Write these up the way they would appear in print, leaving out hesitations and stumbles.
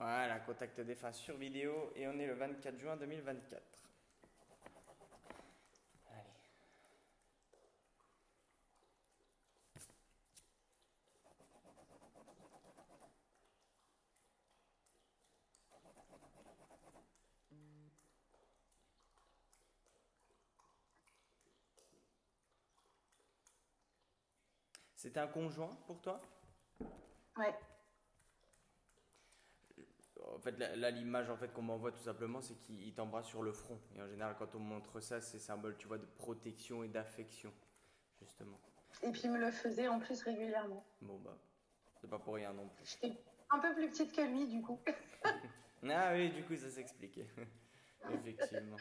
Voilà, contact défunt sur vidéo et on est le 24 juin 2024. Allez. C'était un conjoint pour toi? Ouais, En fait, là, l'image en fait qu'on m'envoie tout simplement, c'est qu'il t'embrasse sur le front. Et en général, quand on montre ça, c'est symbole, tu vois, de protection et d'affection, justement. et puis il me le faisait en plus régulièrement. Bon bah, c'est pas pour rien non plus. J'étais un peu plus petite que lui, du coup. Ah oui, du coup, ça s'explique. Effectivement.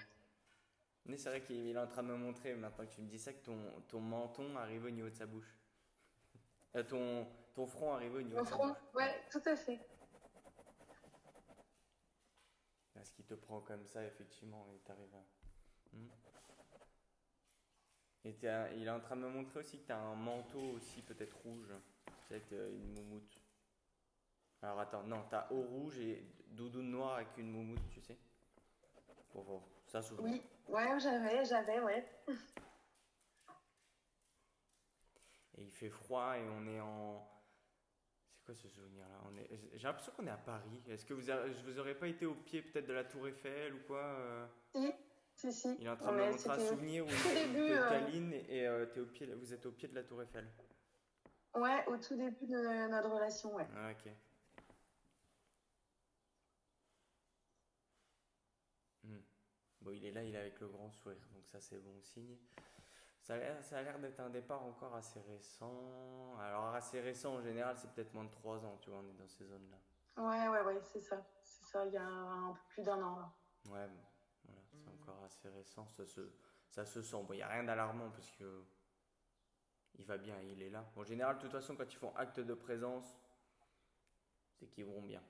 Mais c'est vrai qu'il est en train de me montrer, maintenant que tu me dis ça, que ton menton arrive au niveau de sa bouche. Ton front arrive au niveau Au de sa front, bouche. Ouais. ouais, tout à fait. Parce qu'il te prend comme ça, effectivement, et t'arrives à... Hmm. Et il est en train de me montrer aussi que t'as un manteau aussi, peut-être rouge. C'est avec une moumoute. Alors attends, non, t'as eau rouge et doudoune noire avec une moumoute, tu sais. Bon, ça souvenir. Oui, ouais, ouais. Et il fait froid et on est en... C'est quoi ce souvenir-là? J'ai l'impression qu'on est à Paris. Est-ce que vous aurez pas été au pied peut-être de la Tour Eiffel ou quoi? Si, si. Il est en train de me Ouais, montrer un c'était au souvenir où tout il début, te câline et vous êtes au pied de la Tour Eiffel. ouais, au tout début de notre relation, ouais. Ah, ok. Hmm. Bon, il est là, il est avec le grand sourire, donc ça c'est bon signe. Ça a l'air d'être un départ encore assez récent. Alors assez récent en général, c'est peut-être moins de 3 ans, tu vois, on est dans ces zones-là. Ouais, c'est ça. C'est ça, il y a un peu plus d'un an, là. Ouais, bon, voilà, c'est encore assez récent, ça se sent. Bon, il n'y a rien d'alarmant parce que il va bien, il est là. En général, de toute façon, quand ils font acte de présence, c'est qu'ils vont bien.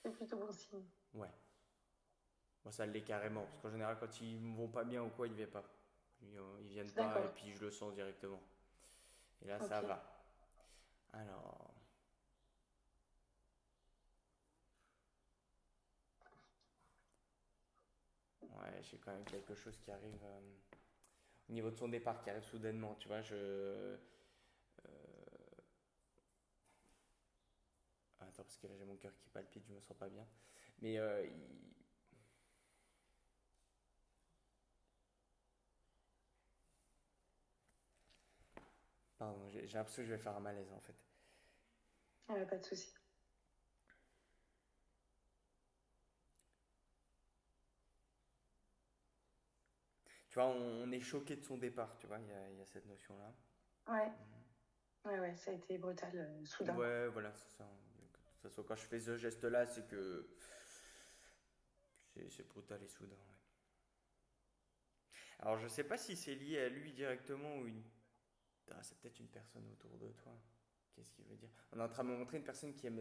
C'est plutôt bon signe. Ouais, moi ça l'est carrément, parce qu'en général, quand ils vont pas bien ou quoi, ils viennent pas. Ils viennent pas et D'accord, puis je le sens directement. Et là, ça ok. va. Alors, ouais, j'ai quand même quelque chose qui arrive au niveau de son départ, qui arrive soudainement, tu vois. Attends, parce que là, j'ai mon cœur qui palpite, je me sens pas bien. Mais pardon, j'ai l'impression que je vais faire un malaise en fait. Pas de souci. Tu vois, on est choqué de son départ, tu vois, il y a cette notion-là. Ouais, ouais, ça a été brutal, soudain, quoi. Ouais, voilà, c'est ça. De toute façon, quand je fais ce geste-là, c'est que c'est brutal et soudain. Ouais. Alors, je sais pas si c'est lié à lui directement ou une. Ah, c'est peut-être une personne autour de toi. Qu'est-ce qu'il veut dire? On est en train de me montrer une personne qui aime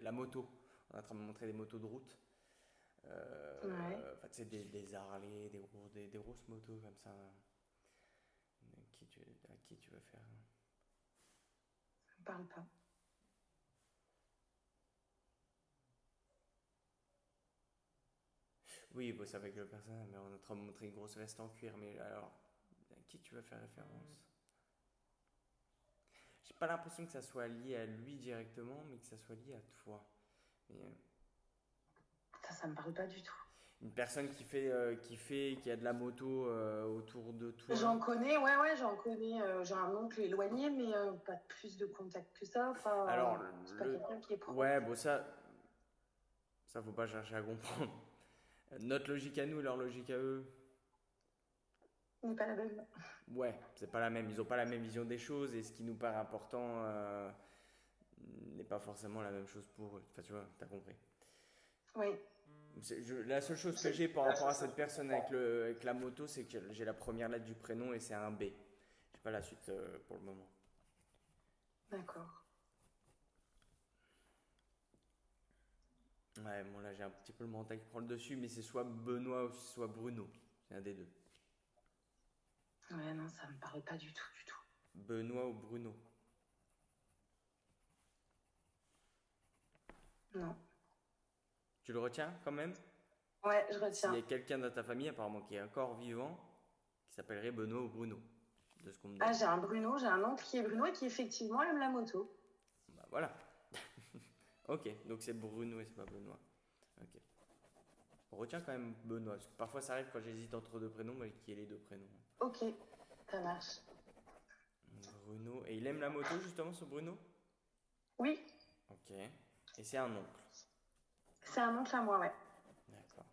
la moto. On est en train de me montrer des motos de route. Ouais, Enfin, tu sais, des Harley, des grosses motos comme ça. À qui tu veux faire? ça me parle pas. Oui, bon, c'est avec le personnage, mais on est en train de me montrer une grosse veste en cuir. Mais alors, à qui tu veux faire référence? J'ai pas l'impression que ça soit lié à lui directement, mais que ça soit lié à toi. Mais, Ça me parle pas du tout. une personne qui a de la moto autour de toi. J'en connais, ouais, j'en connais. J'ai un oncle éloigné, mais pas plus de contact que ça. Alors, C'est pas quelqu'un qui est ouais, proche. bon, ça faut pas chercher à comprendre. Notre logique à nous, leur logique à eux, N'est pas la même. ouais, c'est pas la même. Ils ont pas la même vision des choses et ce qui nous paraît important n'est pas forcément la même chose pour eux. Enfin, tu vois, t'as compris. Oui. La seule chose que j'ai par rapport à cette personne avec la moto, c'est que j'ai la première lettre du prénom et c'est un B. J'ai pas la suite pour le moment. D'accord. Ouais, bon là j'ai un petit peu le mental qui prend le dessus, mais c'est soit Benoît ou soit Bruno. C'est un des deux. Ouais, non, ça me parle pas du tout, du tout. Benoît ou Bruno. Non. Tu le retiens quand même? Ouais, je S'il y retiens. a quelqu'un dans ta famille apparemment qui est encore vivant, qui s'appellerait Benoît ou Bruno, de ce qu'on me Ah, donne. j'ai un oncle qui est Bruno et qui effectivement aime la moto. Bah voilà. Ok, donc c'est Bruno et c'est pas Benoît. Ok. On retient quand même Benoît, parce que parfois ça arrive quand j'hésite entre deux prénoms, mais qu'il y ait les deux prénoms. Ok, ça marche. Bruno. Et il aime la moto justement, ce Bruno? Oui, Ok. Et c'est un oncle. c'est un oncle à moi, ouais. D'accord.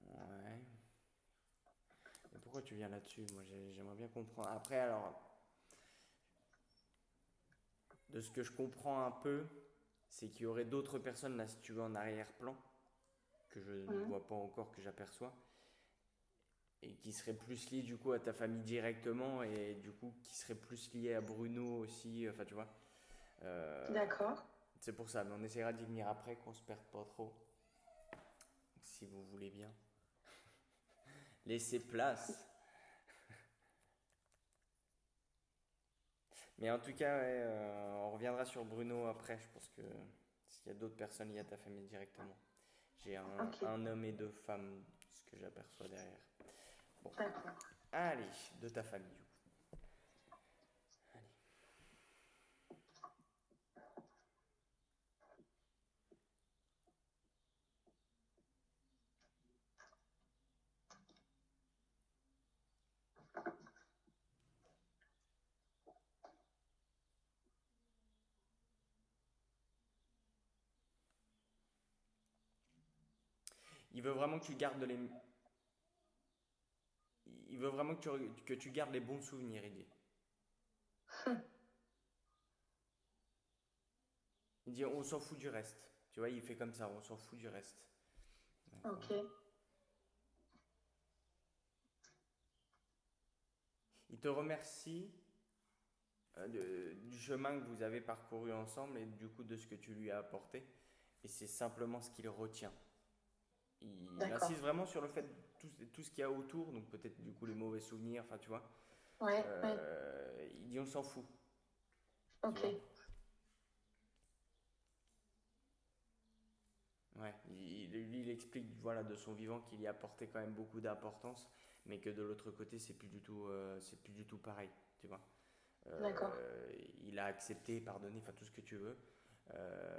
Ouais. Et pourquoi tu viens là-dessus? Moi, j'aimerais bien comprendre. Après, alors, de ce que je comprends un peu, c'est qu'il y aurait d'autres personnes là, si tu veux, en arrière-plan, que je ne Mhm. vois pas encore, que j'aperçois, et qui seraient plus liées du coup à ta famille directement, et du coup qui seraient plus liées à Bruno aussi, enfin tu vois. Euh, D'accord. c'est pour ça, mais on essaiera d'y venir après, qu'on se perde pas trop, si vous voulez bien. Laissez place. Mais en tout cas, ouais, on reviendra sur Bruno après, je pense que s'il y a d'autres personnes liées à ta famille directement. J'ai Ok, un homme et deux femmes, ce que j'aperçois derrière. Bon, d'accord. allez, de ta famille du coup. Allez. Il veut vraiment que tu gardes les, il veut vraiment que tu gardes les bons souvenirs, il dit. Il dit on s'en fout du reste. Tu vois, il fait comme ça, on s'en fout du reste. D'accord. Ok, Il te remercie du chemin que vous avez parcouru ensemble et du coup de ce que tu lui as apporté. Et c'est simplement ce qu'il retient. Il d'accord. insiste vraiment sur le fait de tout ce qu'il y a autour, donc peut-être du coup les mauvais souvenirs, enfin tu vois. Ouais, ouais, Il dit on s'en fout, tu ok, vois. Ouais, lui il explique voilà, de son vivant qu'il y a apporté quand même beaucoup d'importance, mais que de l'autre côté c'est plus du tout pareil, tu vois. d'accord, Il a accepté, pardonné, enfin tout ce que tu veux,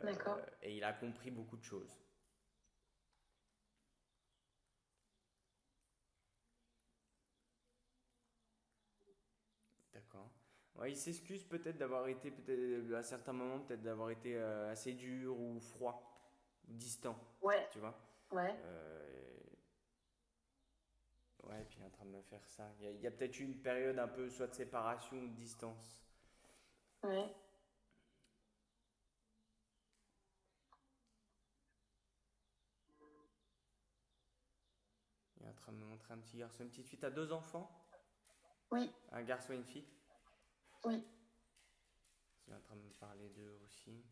d'accord. et il a compris beaucoup de choses. D'accord. Ouais, il s'excuse peut-être d'avoir été, peut-être à certains moments, peut-être d'avoir été assez dur ou froid, ou distant, Ouais, tu vois. ouais, Euh, ouais, et puis il est en train de me faire ça. Il y a peut-être eu une période un peu soit de séparation ou de distance. ouais. Il est en train de me montrer un petit garçon, une petite fille. T'as deux enfants? Oui, Un garçon et une fille? oui. Il est en train de me parler d'eux aussi.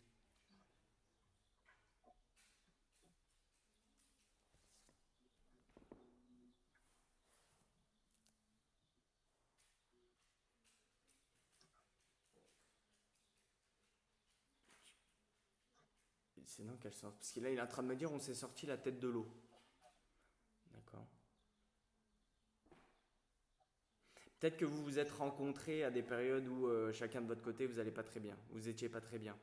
C'est dans quel sens? Parce que là, il est en train de me dire on s'est sorti la tête de l'eau. D'accord. Peut-être que vous vous êtes rencontrés à des périodes où chacun de votre côté vous allez pas très bien. Vous étiez pas très bien.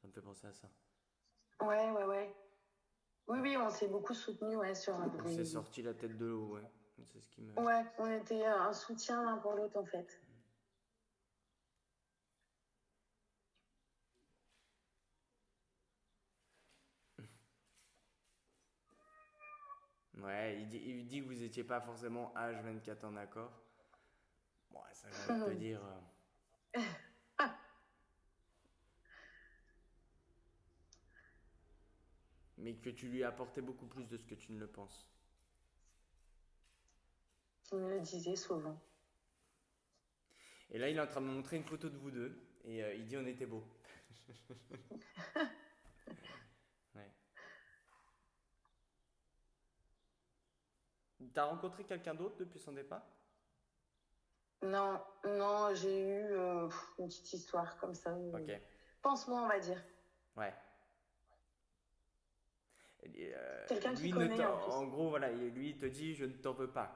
Ça me fait penser à ça. Ouais, ouais, ouais. Oui, oui, on s'est beaucoup soutenu, ouais, sur On s'est des... sorti la tête de l'eau, ouais. C'est ce qui me. Ouais, on était un soutien l'un pour l'autre, en fait. Ouais, il dit que vous étiez pas forcément H24 en accord. Bon, ouais, ça j'ai envie de te dire. Mais que tu lui as apporté beaucoup plus de ce que tu ne le penses. Tu me le disais souvent. Et là, il est en train de me montrer une photo de vous deux. Et il dit on était beaux. Ouais. T'as rencontré quelqu'un d'autre depuis son départ? Non, non, j'ai eu une petite histoire comme ça. Ok, Pense-moi, on va dire. ouais. Quelqu'un qui Lui, connaît en plus. en gros, voilà, lui, il te dit, je ne t'en veux pas.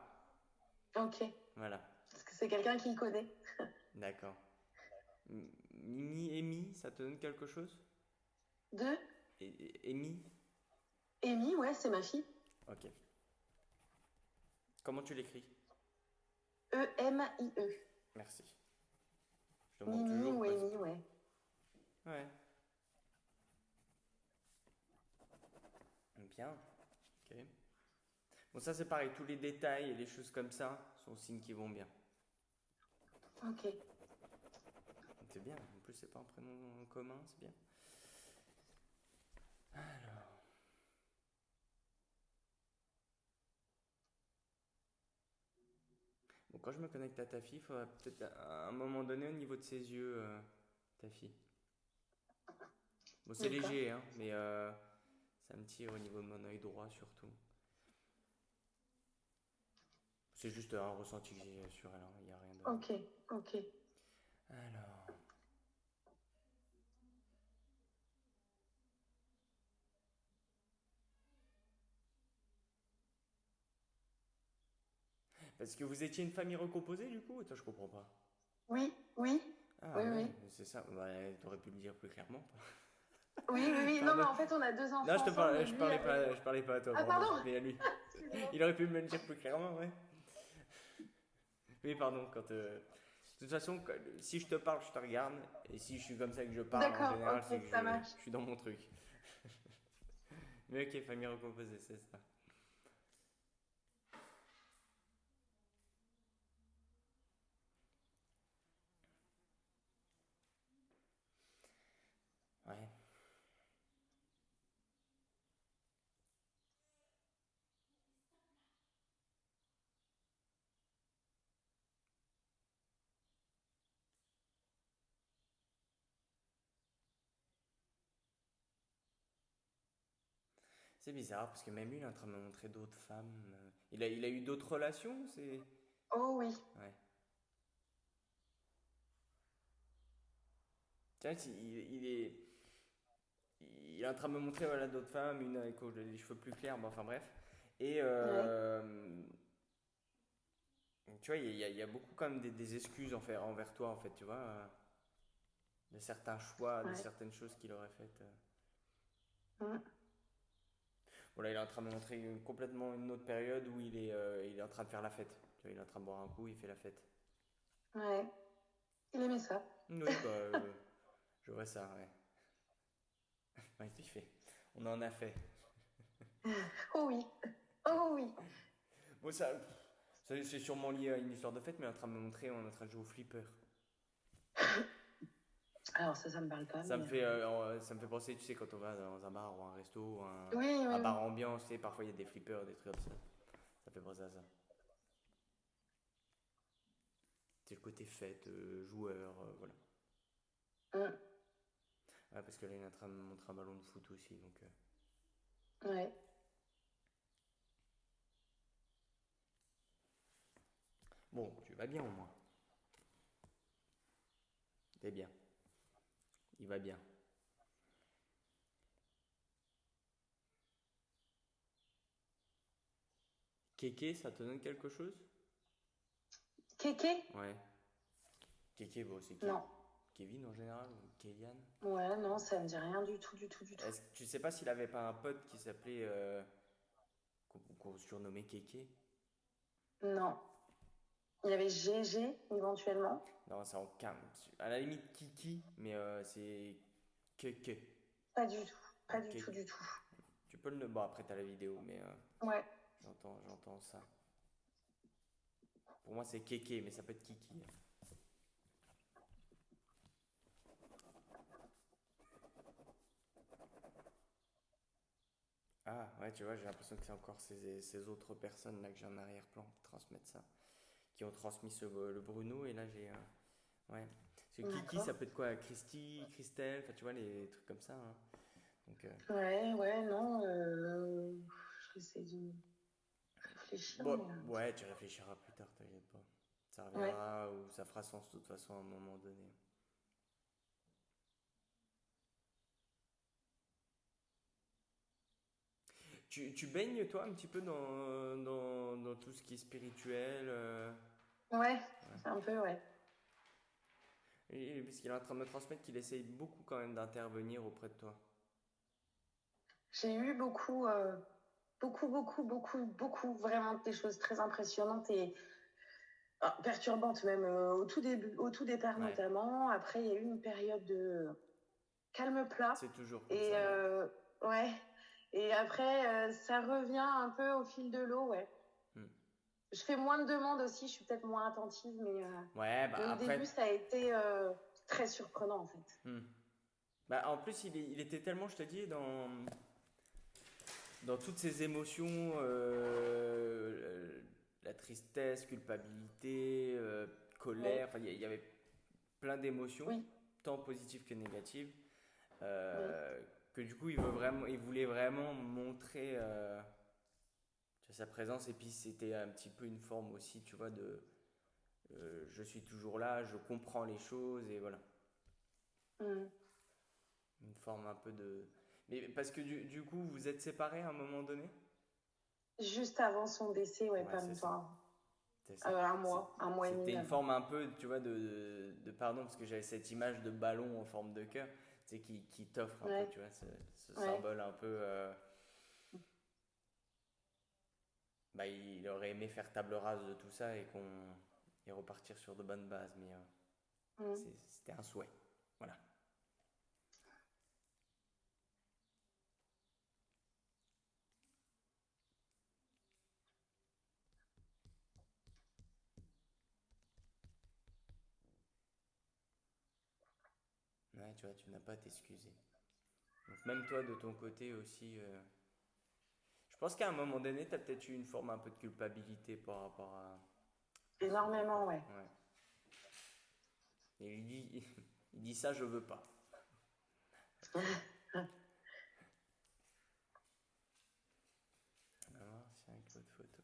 Ok. Voilà, Parce que c'est quelqu'un qui connaît. d'accord. Mimi, Amy, ça te donne quelque chose? Deux. Amy? Amy, ouais, c'est ma fille. Ok. Comment tu l'écris? Emie. Merci. Je demande Mimi toujours ou parce Amy, que... ouais. Ouais, bien. Ok. Bon, ça c'est pareil, tous les détails et les choses comme ça sont signes qui vont bien. Ok. C'est bien, en plus c'est pas un prénom en commun, c'est bien. Alors, bon, quand je me connecte à ta fille, il faudra peut-être à un moment donné au niveau de ses yeux, ta fille. Bon, c'est D'accord. léger, hein, mais ça me tire au niveau de mon œil droit surtout. C'est juste un ressenti que j'ai sur elle, hein, il n'y a rien de... Ok. Ok. Alors... Parce que vous étiez une famille recomposée du coup? Attends, je comprends pas. Oui, oui. Ah Oui, ouais, oui. c'est ça. Bah, t'aurais pu le dire plus clairement. Oui, oui, oui. Non, mais Pardon. en fait, on a deux Non, enfants ensemble. Lui avait. je parlais pas à toi, Ah, pardon. pardon. Mais à lui. Excusez-moi. Il aurait pu me le dire plus clairement, ouais. Oui, pardon. De toute façon, si je te parle, je te regarde. Et si je suis comme ça que je parle, en D'accord, général, c'est ok, que ça marche. je suis dans mon truc. Mais ok, famille recomposée, c'est ça. Ouais. C'est bizarre parce que même lui, il est en train de me montrer d'autres femmes. Il a eu d'autres relations, c'est. Oh oui. Ouais. Tiens, il est en train de me montrer voilà, d'autres femmes, une avec les cheveux plus clairs, bon, enfin bref. Et Ouais. tu vois, il y a beaucoup quand même des excuses envers toi, en fait, tu vois, de certains choix, de Ouais. certaines choses qu'il aurait faites. Mm. Voilà, il est en train de me montrer complètement une autre période où il est en train de faire la fête. Tu vois, il est en train de boire un coup, il fait la fête. Ouais. Il aimait ça. Oui, bah, je vois ça, ouais. Ouais, il fait. On en a fait. Oh oui. Oh oui. Bon, ça c'est sûrement lié à une histoire de fête, mais il est en train de me montrer, on est en train de jouer au flipper. Alors ça me parle pas, mais. Ça me fait penser, tu sais, quand on va dans un bar ou un resto ou Oui, un oui, bar oui. ambiance, tu sais, parfois il y a des flippers, des trucs comme ça. Ça fait penser à ça. C'est le côté fête, joueur, voilà. Mm. Ouais, parce que là, il est en train de me montrer un ballon de foot aussi, donc. Ouais. Bon, tu vas bien au moins. T'es bien. Il va bien. Kéké, ça te donne quelque chose? Kéké? Ouais. Kéké, bon, c'est qui? Non. Kevin en général ou Kélian? Ouais, non, ça me dit rien du tout, du tout, du tout. Est-ce que tu sais pas s'il avait pas un pote qui s'appelait. Qu'on surnommait Kéké? Non. Il y avait GG éventuellement. Non, c'est en cam. À la limite Kiki, mais c'est Kéké. Pas du tout. Pas Ouais, du tout, Kéké. du tout. Tu peux le. Bon, après, t'as la vidéo, mais Ouais. j'entends ça. Pour moi, c'est Kéké, mais ça peut être Kiki. Ah, ouais, tu vois, j'ai l'impression que c'est encore ces autres personnes là que j'ai en arrière-plan qui transmettent ça. Qui ont transmis le Bruno, et là j'ai. Ouais. Parce que Kiki, D'accord. ça peut être quoi? Christy, Christelle, enfin tu vois, les trucs comme ça, hein. Donc, Ouais, ouais, non. J'essaie de réfléchir, Bon, mais ouais, tu réfléchiras plus tard, t'inquiète pas. Ça ouais. reviendra ou ça fera sens de toute façon à un moment donné. Tu baignes toi un petit peu dans tout ce qui est spirituel Ouais, ouais. un peu, ouais. Parce qu'il est en train de me transmettre qu'il essaye beaucoup quand même d'intervenir auprès de toi. J'ai eu beaucoup, vraiment des choses très impressionnantes et perturbantes même au tout début, au tout départ Ouais, notamment. Après, il y a eu une période de calme plat c'est toujours comme et ça, ouais. ouais. Et après, ça revient un peu au fil de l'eau, ouais. Hmm. Je fais moins de demandes aussi, je suis peut-être moins attentive, Ouais, bah mais au après. début, ça a été très surprenant en fait. Hmm. Bah, en plus, il était tellement, je te dis, dans toutes ces émotions, la tristesse, culpabilité, Oui, colère, enfin, il y avait plein d'émotions, oui, tant positives que négatives, oui. que du coup, il voulait vraiment montrer tu vois, sa présence, et puis c'était un petit peu une forme aussi, tu vois, de je suis toujours là, je comprends les choses, et voilà. Mm. Une forme un peu de. Mais parce que du coup, vous êtes séparés à un moment donné? Juste avant son décès, ouais, Ouais, pas c'est ça. longtemps. C'est ça. Un mois et demi C'était une même. forme un peu, tu vois, de pardon, parce que j'avais cette image de ballon en forme de cœur, tu sais, qui t'offre un peu, Ouais, tu vois, ce ouais. symbole un peu. Bah, il aurait aimé faire table rase de tout ça et repartir sur de bonnes bases, mais Mm. c'était un souhait. Voilà. Ouais, tu vois, tu n'as pas à t'excuser. Donc, même toi, de ton côté aussi. Je pense qu'à un moment donné, tu as peut-être eu une forme un peu de culpabilité par rapport à ce Énormément, départ. ouais. Ouais. Et il dit, il dit ça, je veux pas. On va voir si avec l'autre photo.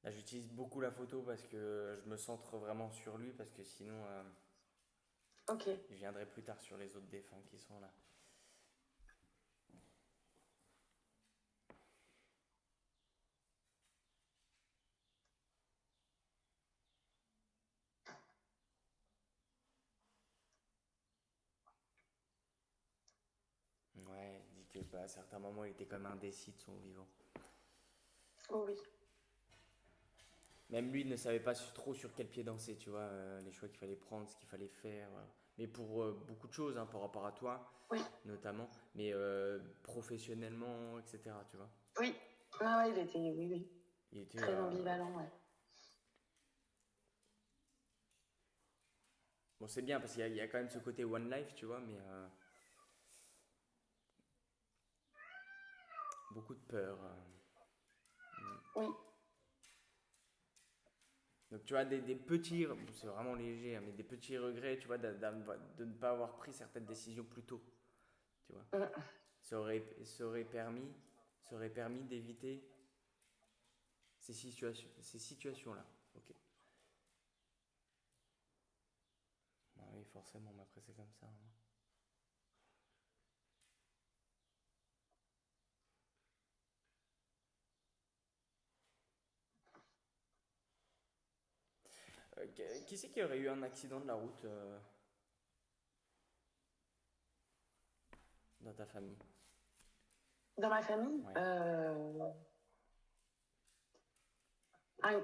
Là, j'utilise beaucoup la photo parce que je me centre vraiment sur lui, parce que sinon, Ok. je viendrai plus tard sur les autres défunts qui sont là. Ouais, il dit que bah, à certains moments, il était quand même indécis de son vivant. Oh oui. Même lui ne savait pas trop sur quel pied danser, tu vois, les choix qu'il fallait prendre, ce qu'il fallait faire. Voilà. Mais pour beaucoup de choses, hein, par rapport à toi, Oui, notamment, mais professionnellement, etc., tu vois. oui. Ah ouais, il était, oui, oui. Il était. Très ambivalent, ouais. Bon, c'est bien parce qu'il y a quand même ce côté one life, tu vois, mais beaucoup de peur. Oui. Donc, tu vois, des petits. Bon, c'est vraiment léger, hein, mais des petits regrets, tu vois, de ne pas avoir pris certaines décisions plus tôt, tu vois. Mm. Ça aurait permis d'éviter ces situations-là. Ok. Ah oui, forcément, mais après, c'est comme ça, hein. Qui c'est qui aurait eu un accident de la route dans ta famille? Dans ma famille, Ouais,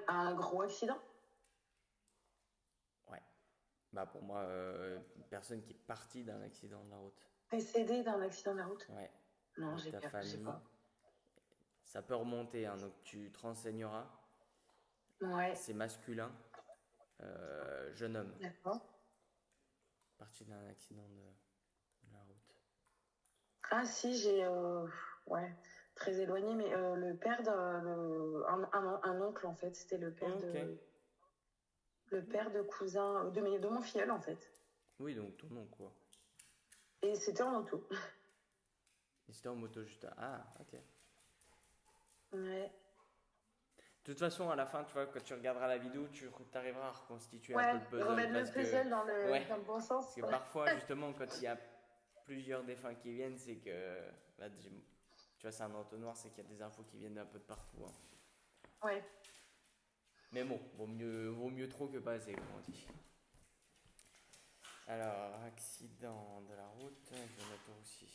un gros accident. ouais. Bah pour moi, une personne qui est partie d'un accident de la route. Décédé d'un accident de la route. Ouais, Non, de ta j'ai famille. pas. Ça peut remonter, hein, donc tu te renseigneras. Ouais, C'est masculin, jeune homme, d'accord. parti d'un accident de la route. Ah si, ouais, très éloigné, mais le père un oncle en fait, c'était Ok. le père de cousin de mon filleul en fait. Oui, donc ton nom, quoi. Et c'était en auto. Et c'était en moto juste. Ah, ok. Ouais. De toute façon, à la fin, tu vois, quand tu regarderas la vidéo, tu arriveras à reconstituer un peu Ouais, le puzzle. remettre le Parce que, puzzle dans ouais, le bon parce sens. que parfois, justement, quand il y a plusieurs défunts qui viennent, c'est que, là, tu vois, c'est un entonnoir, c'est qu'il y a des infos qui viennent un peu de partout, hein. Ouais. Mais bon, vaut mieux trop que pas assez, comme on dit. Alors, accident de la route, je vais mettre aussi.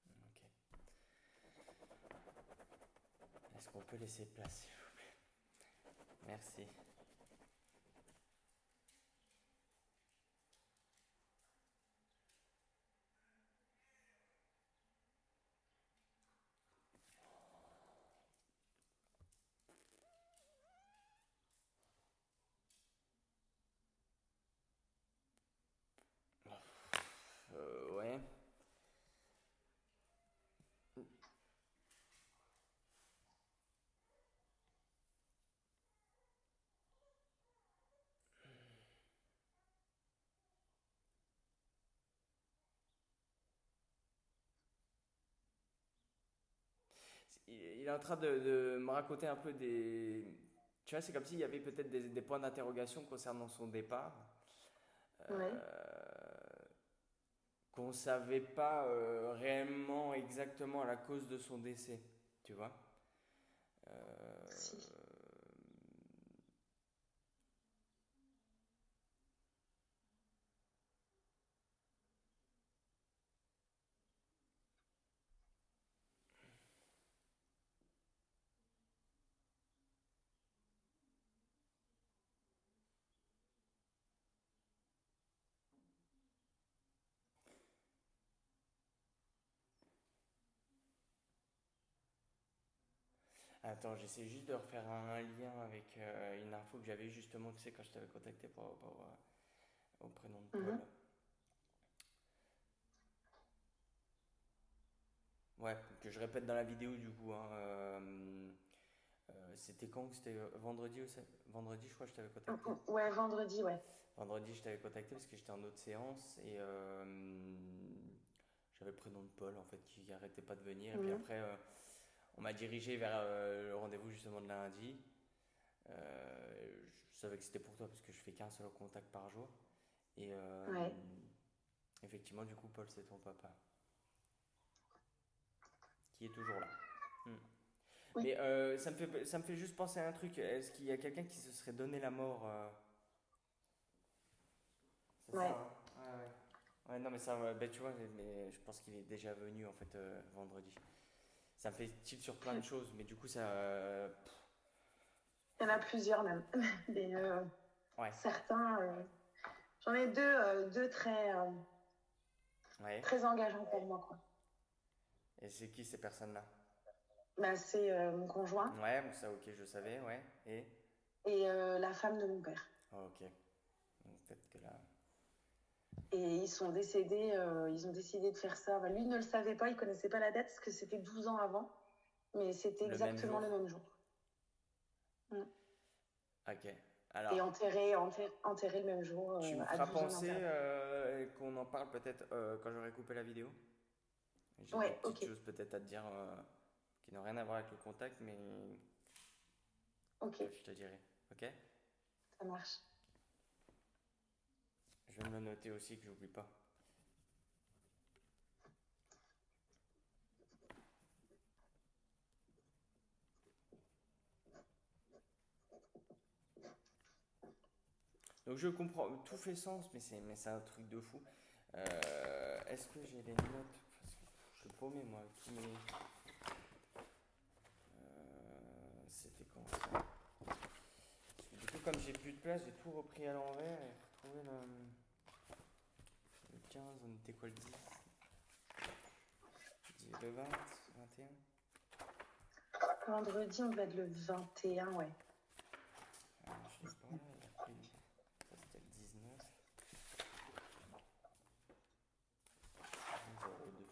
Ok. Est-ce qu'on peut laisser place, s'il vous plaît? Merci. Ouais. Il est en train de me raconter un peu des. Tu vois, c'est comme s'il y avait peut-être des points d'interrogation concernant son départ. Ouais. Qu'on savait pas réellement exactement la cause de son décès. Tu vois? Si. Attends, j'essaie juste de refaire un lien avec une info que j'avais justement, tu sais, quand je t'avais contacté pour rapport au prénom de Paul. Mhm. Ouais, que je répète dans la vidéo du coup, hein. C'était quand? C'était vendredi ou vendredi, je crois que je t'avais contacté. Ouais, vendredi, ouais. Vendredi, je t'avais contacté parce que j'étais en autre séance et j'avais le prénom de Paul en fait qui arrêtait pas de venir. Et puis Mhm. après, on m'a dirigé vers le rendez-vous justement de lundi. Je savais que c'était pour toi parce que je fais qu'un seul contact par jour. Et Ouais. effectivement, du coup, Paul, c'est ton papa qui est toujours là. Hmm. Oui. Mais ça me fait juste penser à un truc. Est-ce qu'il y a quelqu'un qui se serait donné la mort C'est ça, Ouais. hein? Ouais, ouais. Ouais, non, mais ça, ben, tu vois, mais je pense qu'il est déjà venu en fait vendredi. Ça me fait tilt sur plein de choses, mais du coup, ça. Il y en a plusieurs même. Des, Ouais, certains. J'en ai deux très, ouais. très engageants pour moi, quoi. Et c'est qui ces personnes-là? Bah, c'est mon conjoint Ouais, bon, ça, ok, je savais, ouais. Et. et la femme de mon père. Oh, ok. Donc, peut-être que là. Et ils sont décédés, ils ont décidé de faire ça. Bah, lui ne le savait pas, il connaissait pas la date parce que c'était 12 ans avant, mais c'était Le même exactement jour? le même jour. Mm. Ok. Et Alors, enterré le même jour, tu me à feras 12 ans penser d'intervalle. qu'on en parle peut-être quand j'aurai coupé la vidéo. J'ai des Ouais, petites ok, choses peut-être à te dire qui n'ont rien à voir avec le contact, mais ok, que je te dirai. Ok? ça marche. Je vais me le noter aussi que j'oublie pas. Donc je comprends, tout fait sens, mais c'est un truc de fou. Est-ce que j'ai les notes? Parce que je suis paumé moi, tous mes. C'était quand ça? Parce que du coup, comme j'ai plus de place, j'ai tout repris à l'envers et retrouvé le 15, on était quoi le 10? Le 20, 21? Vendredi, on va être le 21, ouais. Ah, je l'ai pas là, il a pris. Ça c'était le 19. 02.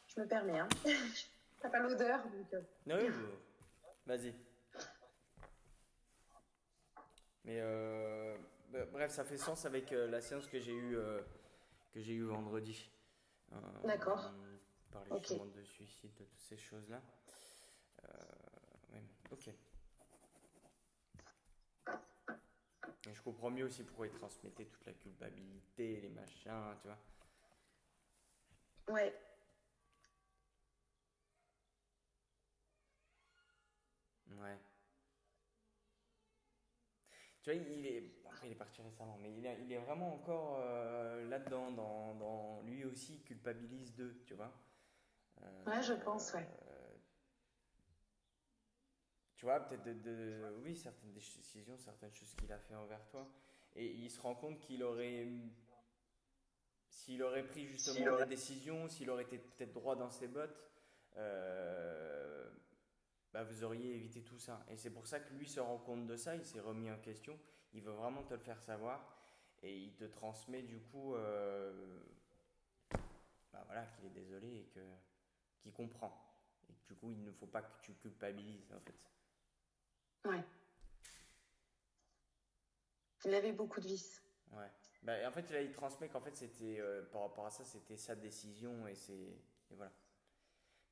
Je me permets, hein. T'as pas l'odeur, donc. Non, vas-y. Mais bref, ça fait sens avec la séance que j'ai eue vendredi. D'accord. On parlait Ok. justement de suicide, de toutes ces choses-là. Ouais, ok. Et je comprends mieux aussi pourquoi il transmettait toute la culpabilité, les machins, tu vois. Ouais. Ouais. Tu vois, après, il est parti récemment, mais il est vraiment encore là-dedans, lui aussi, il culpabilise d'eux, tu vois. Ouais, je pense, ouais. Tu vois, peut-être oui, certaines décisions, certaines choses qu'il a fait envers toi. Et il se rend compte s'il aurait pris Si, justement des décisions, s'il aurait été peut-être droit dans ses bottes, euh, bah vous auriez évité tout ça. Et c'est pour ça que lui se rend compte de ça, il s'est remis en question, il veut vraiment te le faire savoir, et il te transmet du coup, bah voilà, qu'il est désolé et qu'il comprend. Et que du coup, il ne faut pas que tu culpabilises en fait. ouais. Il avait beaucoup de vices. Ouais. Bah, en fait, là, il transmet qu'en fait, c'était par rapport à ça, c'était sa décision et voilà.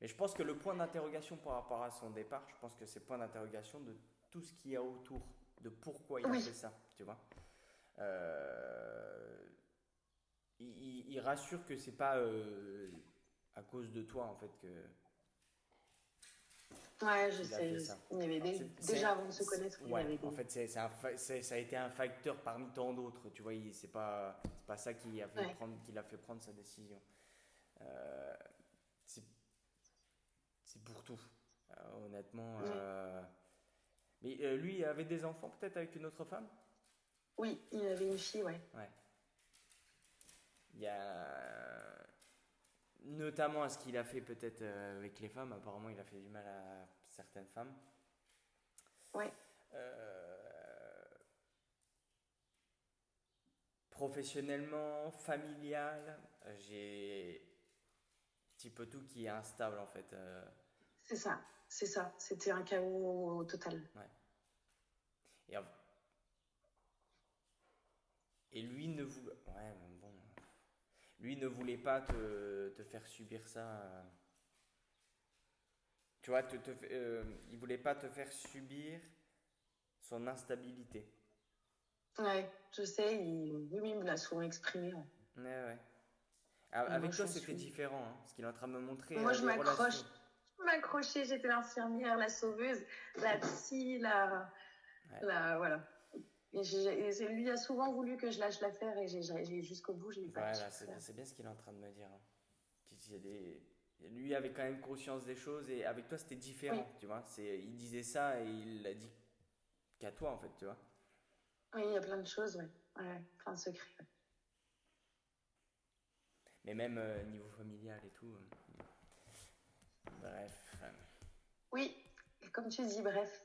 Mais je pense que le point d'interrogation par rapport à son départ, je pense que c'est le point d'interrogation de tout ce qu'il y a autour, de pourquoi il a Oui, fait ça, tu vois. Euh, il rassure que c'est pas à cause de toi en fait que ouais, je qu'il a sais, fait je sais. ça. Il y avait déjà avant de se connaître, il y Ouais, avait en des. fait, ça a été un facteur parmi tant d'autres. Tu vois, c'est pas ça Ouais, qui l'a fait prendre sa décision. Euh, c'est c'est pour tout, honnêtement. ouais. Mais lui, il avait des enfants peut-être avec une autre femme? Oui, il avait une fille, ouais. Ouais. Il y a notamment à ce qu'il a fait peut-être avec les femmes. Apparemment, il a fait du mal à certaines femmes. Ouais, Euh, Professionnellement, familial, j'ai un petit peu tout qui est instable en fait. c'est ça. C'est ça. C'était un chaos total. Ouais. Et, et lui ne voulait, ouais, mais bon, lui ne voulait pas te faire subir ça. Tu vois, il voulait pas te faire subir son instabilité. Ouais, je sais, oui, il me l'a souvent exprimé, ouais. Ouais, ouais. Et moi, Avec toi, j'en c'était suis. différent, hein, parce qu'il est en train de me montrer Moi, les relations. je m'accrochais, j'étais l'infirmière, la sauveuse, la psy, Ouais. voilà. Et lui a souvent voulu que je lâche l'affaire et jusqu'au bout, j'ai pas su Voilà, le faire. c'est bien ce qu'il est en train de me dire, hein. Lui avait quand même conscience des choses et avec toi c'était Oui, différent, tu vois. Il disait ça et il l'a dit qu'à toi en fait, tu vois. oui, il y a plein de choses, ouais. Ouais, plein de secrets. Ouais. Mais même niveau familial et tout. Bref, Oui, et comme tu dis, bref.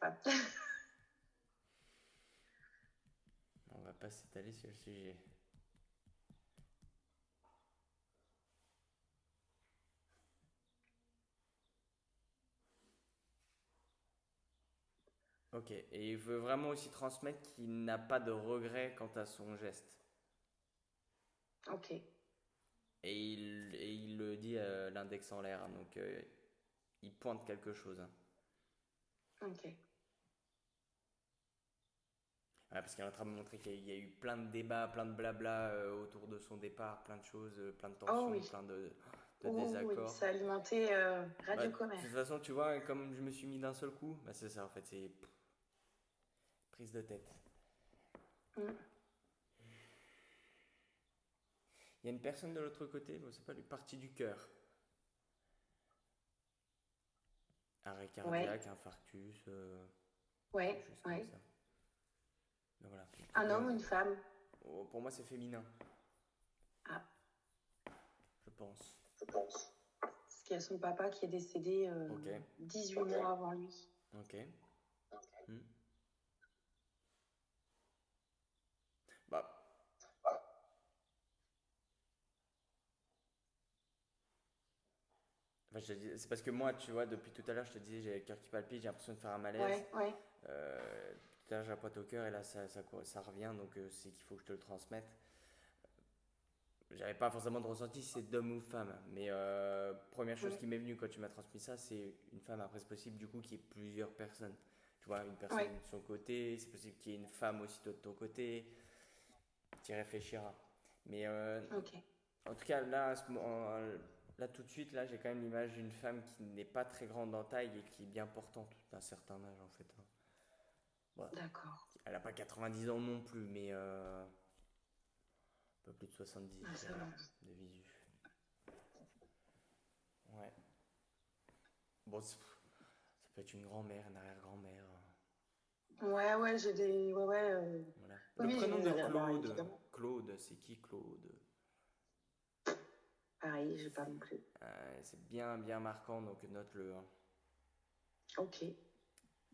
on va pas s'étaler sur le sujet. Ok, et il veut vraiment aussi transmettre qu'il n'a pas de regret quant à son geste. Ok, Et il le dit l'index en l'air, hein, donc il pointe quelque chose, hein. ok. Ouais, parce qu'il est en train de me montrer qu'il y a eu plein de débats, plein de blabla autour de son départ, plein de choses, plein de Oh tensions, oui, plein de oh oui, désaccords. ça a alimenté Bah, Radio de Commerce. toute façon, tu vois, comme je me suis mis d'un seul coup, bah, c'est ça en fait, c'est prise de tête. Mm. Il y a une personne de l'autre côté, bon, c'est pas lui, partie du cœur. Arrêt Ouais, cardiaque, infarctus, des ouais, choses comme ouais. ça. Ben voilà. Un homme ou une femme? Oh, pour moi, c'est féminin, Ah, je pense. je pense. Parce qu'il y a son papa qui est décédé Ok, 18 mois avant lui. ok. Hmm. Bah, enfin, c'est parce que moi, tu vois, depuis tout à l'heure, je te disais, j'ai le cœur qui palpite, j'ai l'impression de faire un malaise. Ouais, ouais. Euh, Là, j'apporte au cœur et là, ça revient, donc c'est qu'il faut que je te le transmette. J'avais pas forcément de ressenti si c'est d'homme ou femme, mais première chose Mm. qui m'est venue quand tu m'as transmis ça, c'est une femme, après c'est possible du coup qu'il y ait plusieurs personnes. Tu vois, une personne Ouais, de son côté, c'est possible qu'il y ait une femme aussi de ton côté, tu y réfléchiras. Mais ok. en tout cas, là, là tout de suite, là, j'ai quand même l'image d'une femme qui n'est pas très grande en taille et qui est bien portante d'un certain âge en fait, hein. Bon, D'accord. elle n'a pas 90 ans non plus, mais un peu plus de 70 Ah, je ça dirais, va. de visu. Ouais. Bon, ça peut être une grand-mère, une arrière-grand-mère. Ouais, j'ai des. Ouais, ouais. Voilà. Oui, Le oui, j'ai prénom des de arrières, bah, Claude. évidemment. Claude, c'est qui Claude? Pareil, j'ai pas non plus. C'est bien, bien marquant, donc note-le, hein. Ok.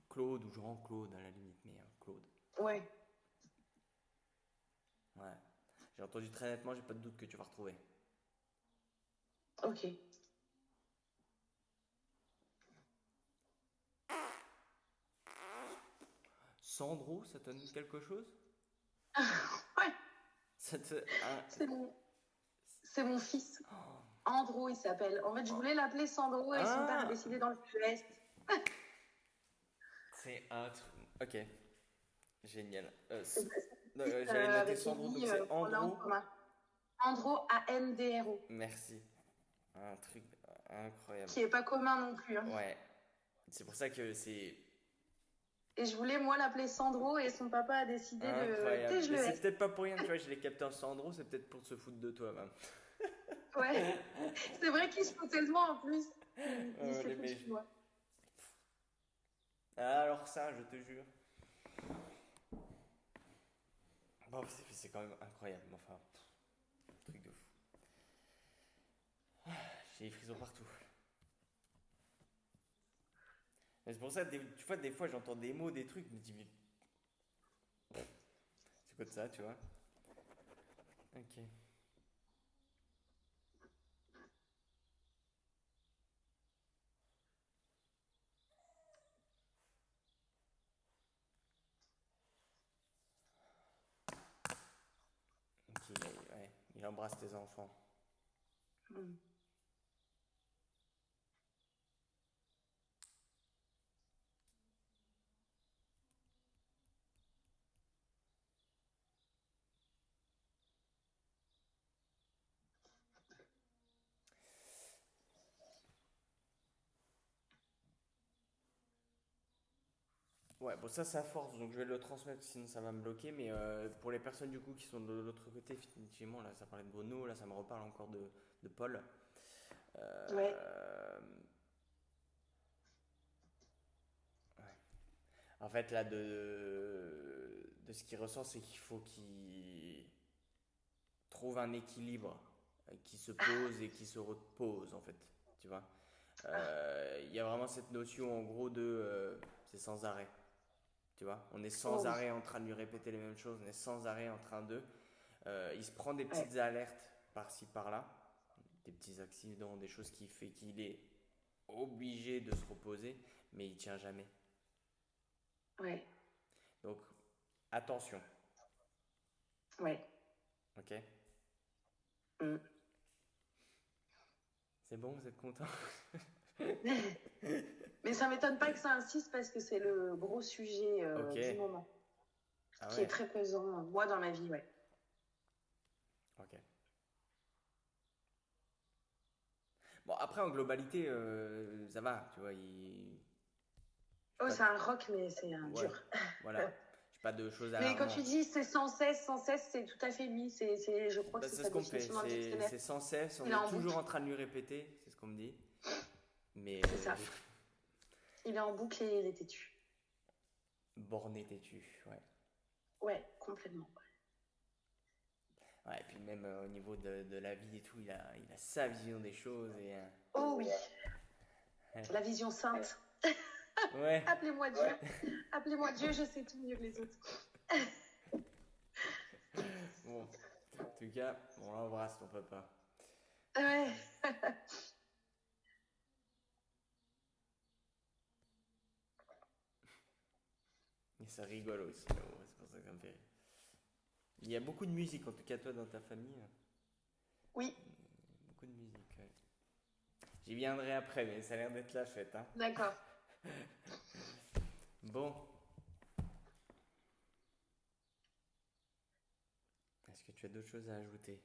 Claude ou Jean-Claude à la limite, mais Claude. Ouais, Ouais. J'ai entendu très nettement, j'ai pas de doute que tu vas retrouver. ok. Sandro, ça te donne quelque chose? Ouais, Ça te. c'est mon, c'est mon fils. Oh. Andrew, il s'appelle. En fait, je voulais l'appeler Sandro et son père a Ah! décidé dans le sud-est. C'est un truc. Ok, génial. C'est J'avais noté avec Sandro, donc Ellie, c'est on a en Andro. commun. Andro Andro, Merci. Un truc incroyable. qui est pas commun non plus, hein. Ouais, c'est pour ça que c'est Et je voulais, moi, l'appeler Sandro et son papa a décidé de. Tu sais, incroyable. je Mais le c'est hais. peut-être pas pour rien, tu vois, je l'ai capté en Sandro, c'est peut-être pour se foutre de toi, même. Ouais. C'est vrai qu'il se fout tellement en plus. Il s'est Les foutu mèches. de moi. Ah, alors ça, je te jure. Bon, c'est quand même incroyable, mais enfin, truc de fou. J'ai les frissons partout. Mais c'est pour ça, tu vois, des fois, j'entends des mots, des trucs, je me dis, mais c'est quoi de ça, tu vois? Ok. Ok, ouais, il embrasse tes enfants. Mm. Ouais, bon, ça, c'est à force, donc je vais le transmettre, sinon ça va me bloquer. Mais pour les personnes du coup qui sont de l'autre côté, effectivement, là, ça parlait de Bruno, là, ça me reparle encore de Paul. Ouais, Euh, ouais. En fait, là, de ce qu'il ressent, c'est qu'il faut qu'il trouve un équilibre qui se pose et qui se repose, en fait. Tu vois? Il y a vraiment cette notion, en gros, de c'est sans arrêt. Tu vois, on est oh sans oui, arrêt en train de lui répéter les mêmes choses, on est sans arrêt en train de. Il se prend des ouais, petites alertes par-ci par-là, des petits accidents, des choses qui fait qu'il est obligé de se reposer, mais il tient jamais. ouais, Donc attention, ouais. ok? Mm. C'est bon, vous êtes content? Mais ça m'étonne pas que ça insiste parce que c'est le gros sujet Ok. du moment, Ah qui est ouais. très pesant, moi, dans ma vie, ouais. Ok. Bon après en globalité, ça va, tu vois. Oh, Pas c'est un rock, mais c'est un Ouais, dur. voilà. J'ai pas de choses Mais quand tu alarmantes. dis c'est sans cesse, c'est tout à fait lui. Je crois que Bah, c'est c'est sa ce qu'on me fait, définition dans le dictionnaire. c'est sans cesse, on Il est est en toujours boucle, en train de lui répéter, c'est ce qu'on me dit. Mais c'est ça. Il est en boucle et il est têtu. borné têtu, ouais. Ouais, complètement. Ouais, et puis même au niveau de la vie et tout, il a sa vision des choses et. Oh oui, Ouais. la vision sainte. Ouais. Appelez-moi Dieu. Appelez-moi Dieu, je sais tout mieux que les autres. Bon, en tout cas, on l'embrasse ton papa. Ouais. Et ça rigole aussi là-haut, c'est pour ça que ça me fait rire. Il y a beaucoup de musique, en tout cas toi dans ta famille. Oui, Beaucoup de musique, ouais. J'y viendrai après, mais ça a l'air d'être la fête, hein. d'accord. Bon, est-ce que tu as d'autres choses à ajouter?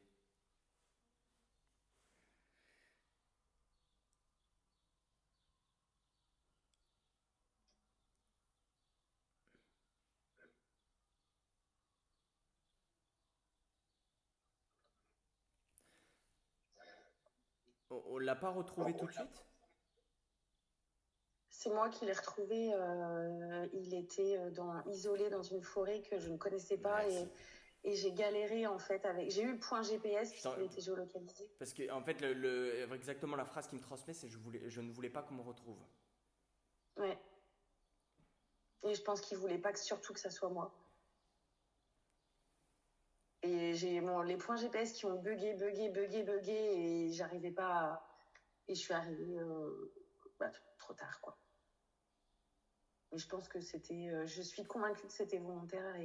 On l'a pas retrouvé tout de suite? C'est moi qui l'ai retrouvé. Il était isolé dans une forêt que je ne connaissais pas Merci. et j'ai galéré en fait avec. J'ai eu le point GPS Je t'en- puisqu'il était géolocalisé. Parce que en fait, exactement la phrase qui me transmet, c'est je ne voulais pas qu'on me retrouve. Ouais. Et je pense qu'il voulait pas surtout que ça soit moi. Et j'ai les points GPS qui ont bugué et j'arrivais pas et je suis arrivée trop tard quoi. Et je pense que je suis convaincue que c'était volontaire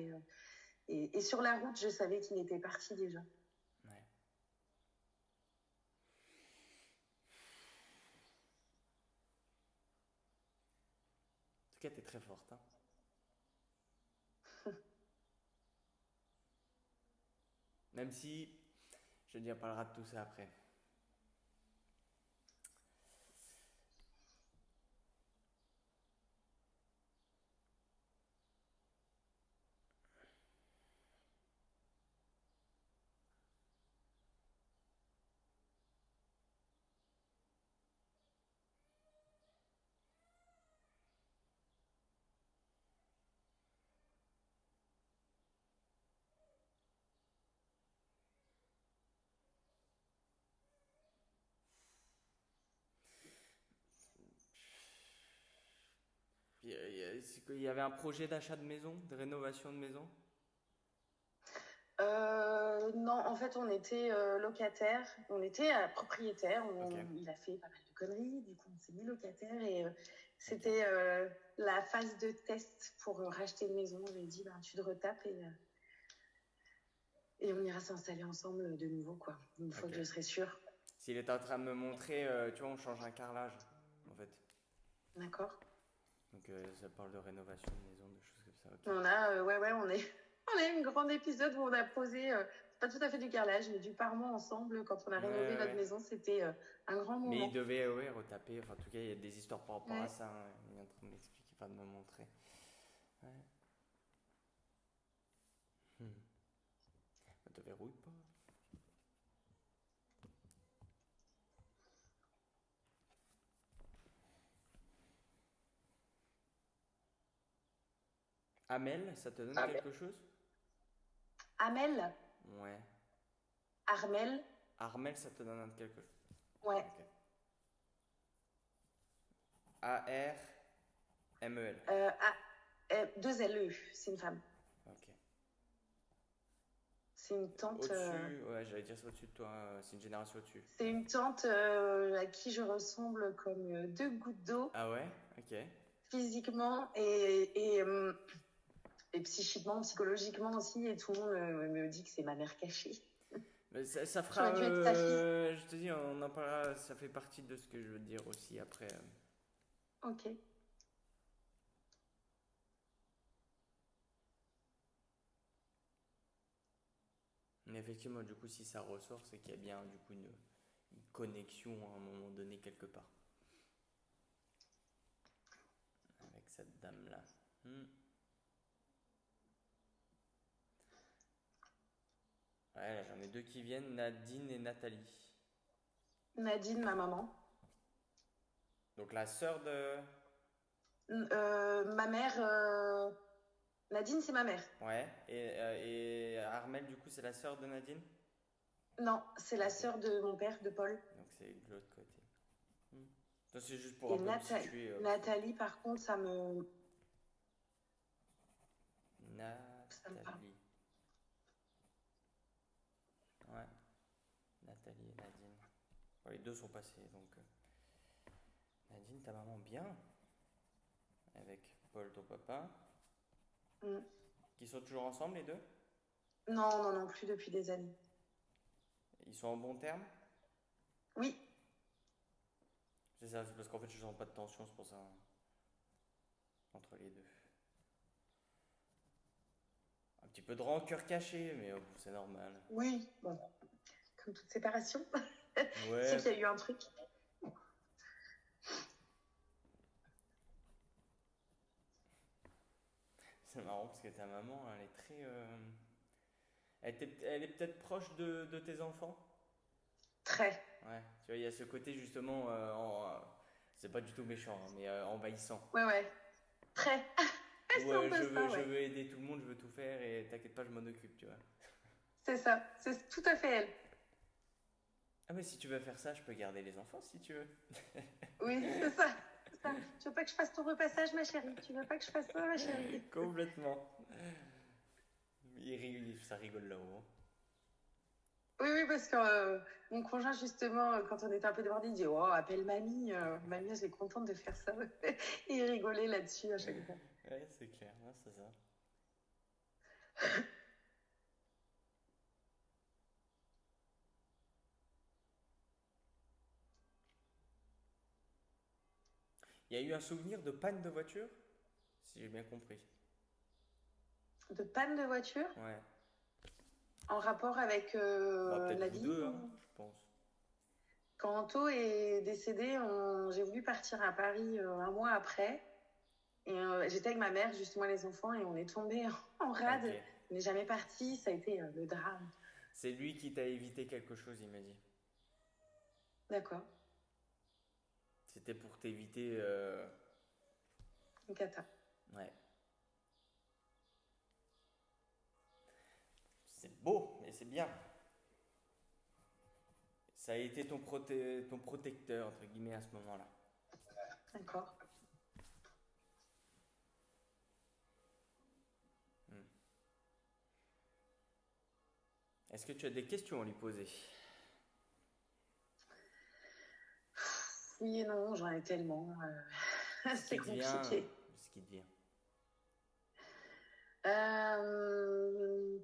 et sur la route je savais qu'il était parti déjà. Ouais. En tout cas, t'es très forte, hein. Même si, je veux dire, on parlera de tout ça après. Il y avait un projet d'achat de maison, de rénovation de maison? Non, en fait, on était locataire, on était propriétaire. Ok. Il a fait pas mal de conneries, du coup, on s'est mis locataire et c'était la phase de test pour racheter une maison. J'ai dit, ben, tu te retapes et on ira s'installer ensemble de nouveau, quoi, une fois Ok. que je serai sûre. S'il est en train de me montrer, tu vois, on change un carrelage, en fait. D'accord. Donc ça parle de rénovation de maison, de choses comme ça. Ok. On a, on a eu une grande épisode où on a posé, pas tout à fait du carrelage, mais du parement ensemble. Quand on a Ouais, rénové notre ouais. maison, c'était un grand Mais il moment. devait, ouais, retaper. Enfin, en tout cas, il y a des histoires par rapport à Ouais. ça, hein. Il est en train de m'expliquer, enfin de me montrer. Ouais. Bah, te verrouille pas. Amel, ça te donne quelque chose? Amel, Ouais. Armel, Armel, ça te donne quelque chose? ouais. Ok. A-R-M-E-L. Deux LE, c'est une femme. Ok. C'est une tante. Au-dessus, ouais, j'allais dire c'est au-dessus de toi, c'est une génération au-dessus. C'est une tante à qui je ressemble comme deux gouttes d'eau, Ah ouais? Ok. physiquement et psychiquement, psychologiquement aussi. Et tout le monde me dit que c'est ma mère cachée. Mais ça J'aurais fera, dû être sa fille. je te dis, on en parlera, ça fait partie de ce que je veux dire aussi après. Ok. Mais effectivement, du coup, si ça ressort, c'est qu'il y a bien du coup une connexion à un moment donné quelque part. Avec cette dame-là. Ouais, là, j'en ai deux qui viennent, Nadine et Nathalie. Nadine, ma maman. Donc la sœur de... Ma mère. Nadine, c'est ma mère. Ouais, et Armel, du coup, c'est la sœur de Nadine? Non, c'est la Ok. sœur de mon père, de Paul. Donc c'est de l'autre côté. Ça, c'est juste pour Et un peu me situer. Nathalie, par contre, ça me parle. Nathalie. Ouais, Nathalie et Nadine. Bon, les deux sont passés, donc... Nadine, ta maman bien. Avec Paul, ton papa. Mm. Qui sont toujours ensemble les deux? Non, non, non, plus depuis des années. Ils sont en bon terme? Oui, C'est ça, c'est parce qu'en fait je sens pas de tension, c'est pour ça, entre les deux. Un petit peu de rancœur caché, mais c'est normal. oui, bon, comme toute séparation. C'est Ouais, qu'il y a eu un truc. c'est marrant parce que ta maman, elle est très... elle est peut-être proche de tes enfants? Très. Ouais, tu vois, il y a ce côté justement, c'est pas du tout méchant, hein, mais envahissant. Ouais, ouais. Très. Où C'est un peu ça, je ouais. veux aider tout le monde, je veux tout faire et t'inquiète pas, je m'en occupe, tu vois. C'est ça. C'est tout à fait elle. Ah mais si tu veux faire ça, je peux garder les enfants si tu veux. Oui, c'est ça. C'est ça. Tu veux pas que je fasse ton repassage, ma chérie? Tu veux pas que je fasse ça, ma chérie? Complètement. Ça rigole là-haut, hein. Oui, oui, parce que mon conjoint, justement, quand on était un peu débordés, il dit oh, appelle mamie. Mamie, elle est contente de faire ça. Et il rigolait là-dessus à chaque fois. Ouais, c'est clair, hein, c'est ça. Il y a eu un souvenir de panne de voiture, si j'ai bien compris. De panne de voiture Ouais. en rapport avec Bah peut-être la vous vie. deux, hein, je pense. Quand Anto est décédé, j'ai voulu partir à Paris un mois après. Et j'étais avec ma mère, justement, les enfants, et on est tombé en Ok. rade. On n'est jamais parti. Ça a été le drame. C'est lui qui t'a évité quelque chose, il m'a dit. D'accord. C'était pour t'éviter. Une cata. Ouais. C'est beau, mais c'est bien. Ça a été ton protecteur, entre guillemets, à ce moment-là. D'accord. Hmm. Est-ce que tu as des questions à lui poser? Oui et non, j'en ai tellement. Ce C'est qui te vient, compliqué. ce qui te vient.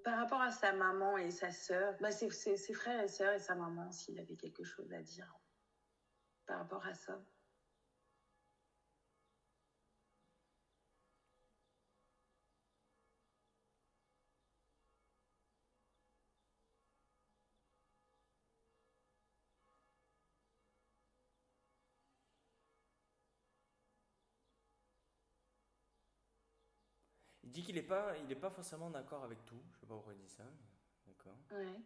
Par rapport à sa maman et sa sœur, bah ses frères et sœurs et sa maman, s'il avait quelque chose à dire par rapport à ça. Il dit il est pas forcément d'accord avec tout. Je sais pas pourquoi il dit ça, mais d'accord. Ouais.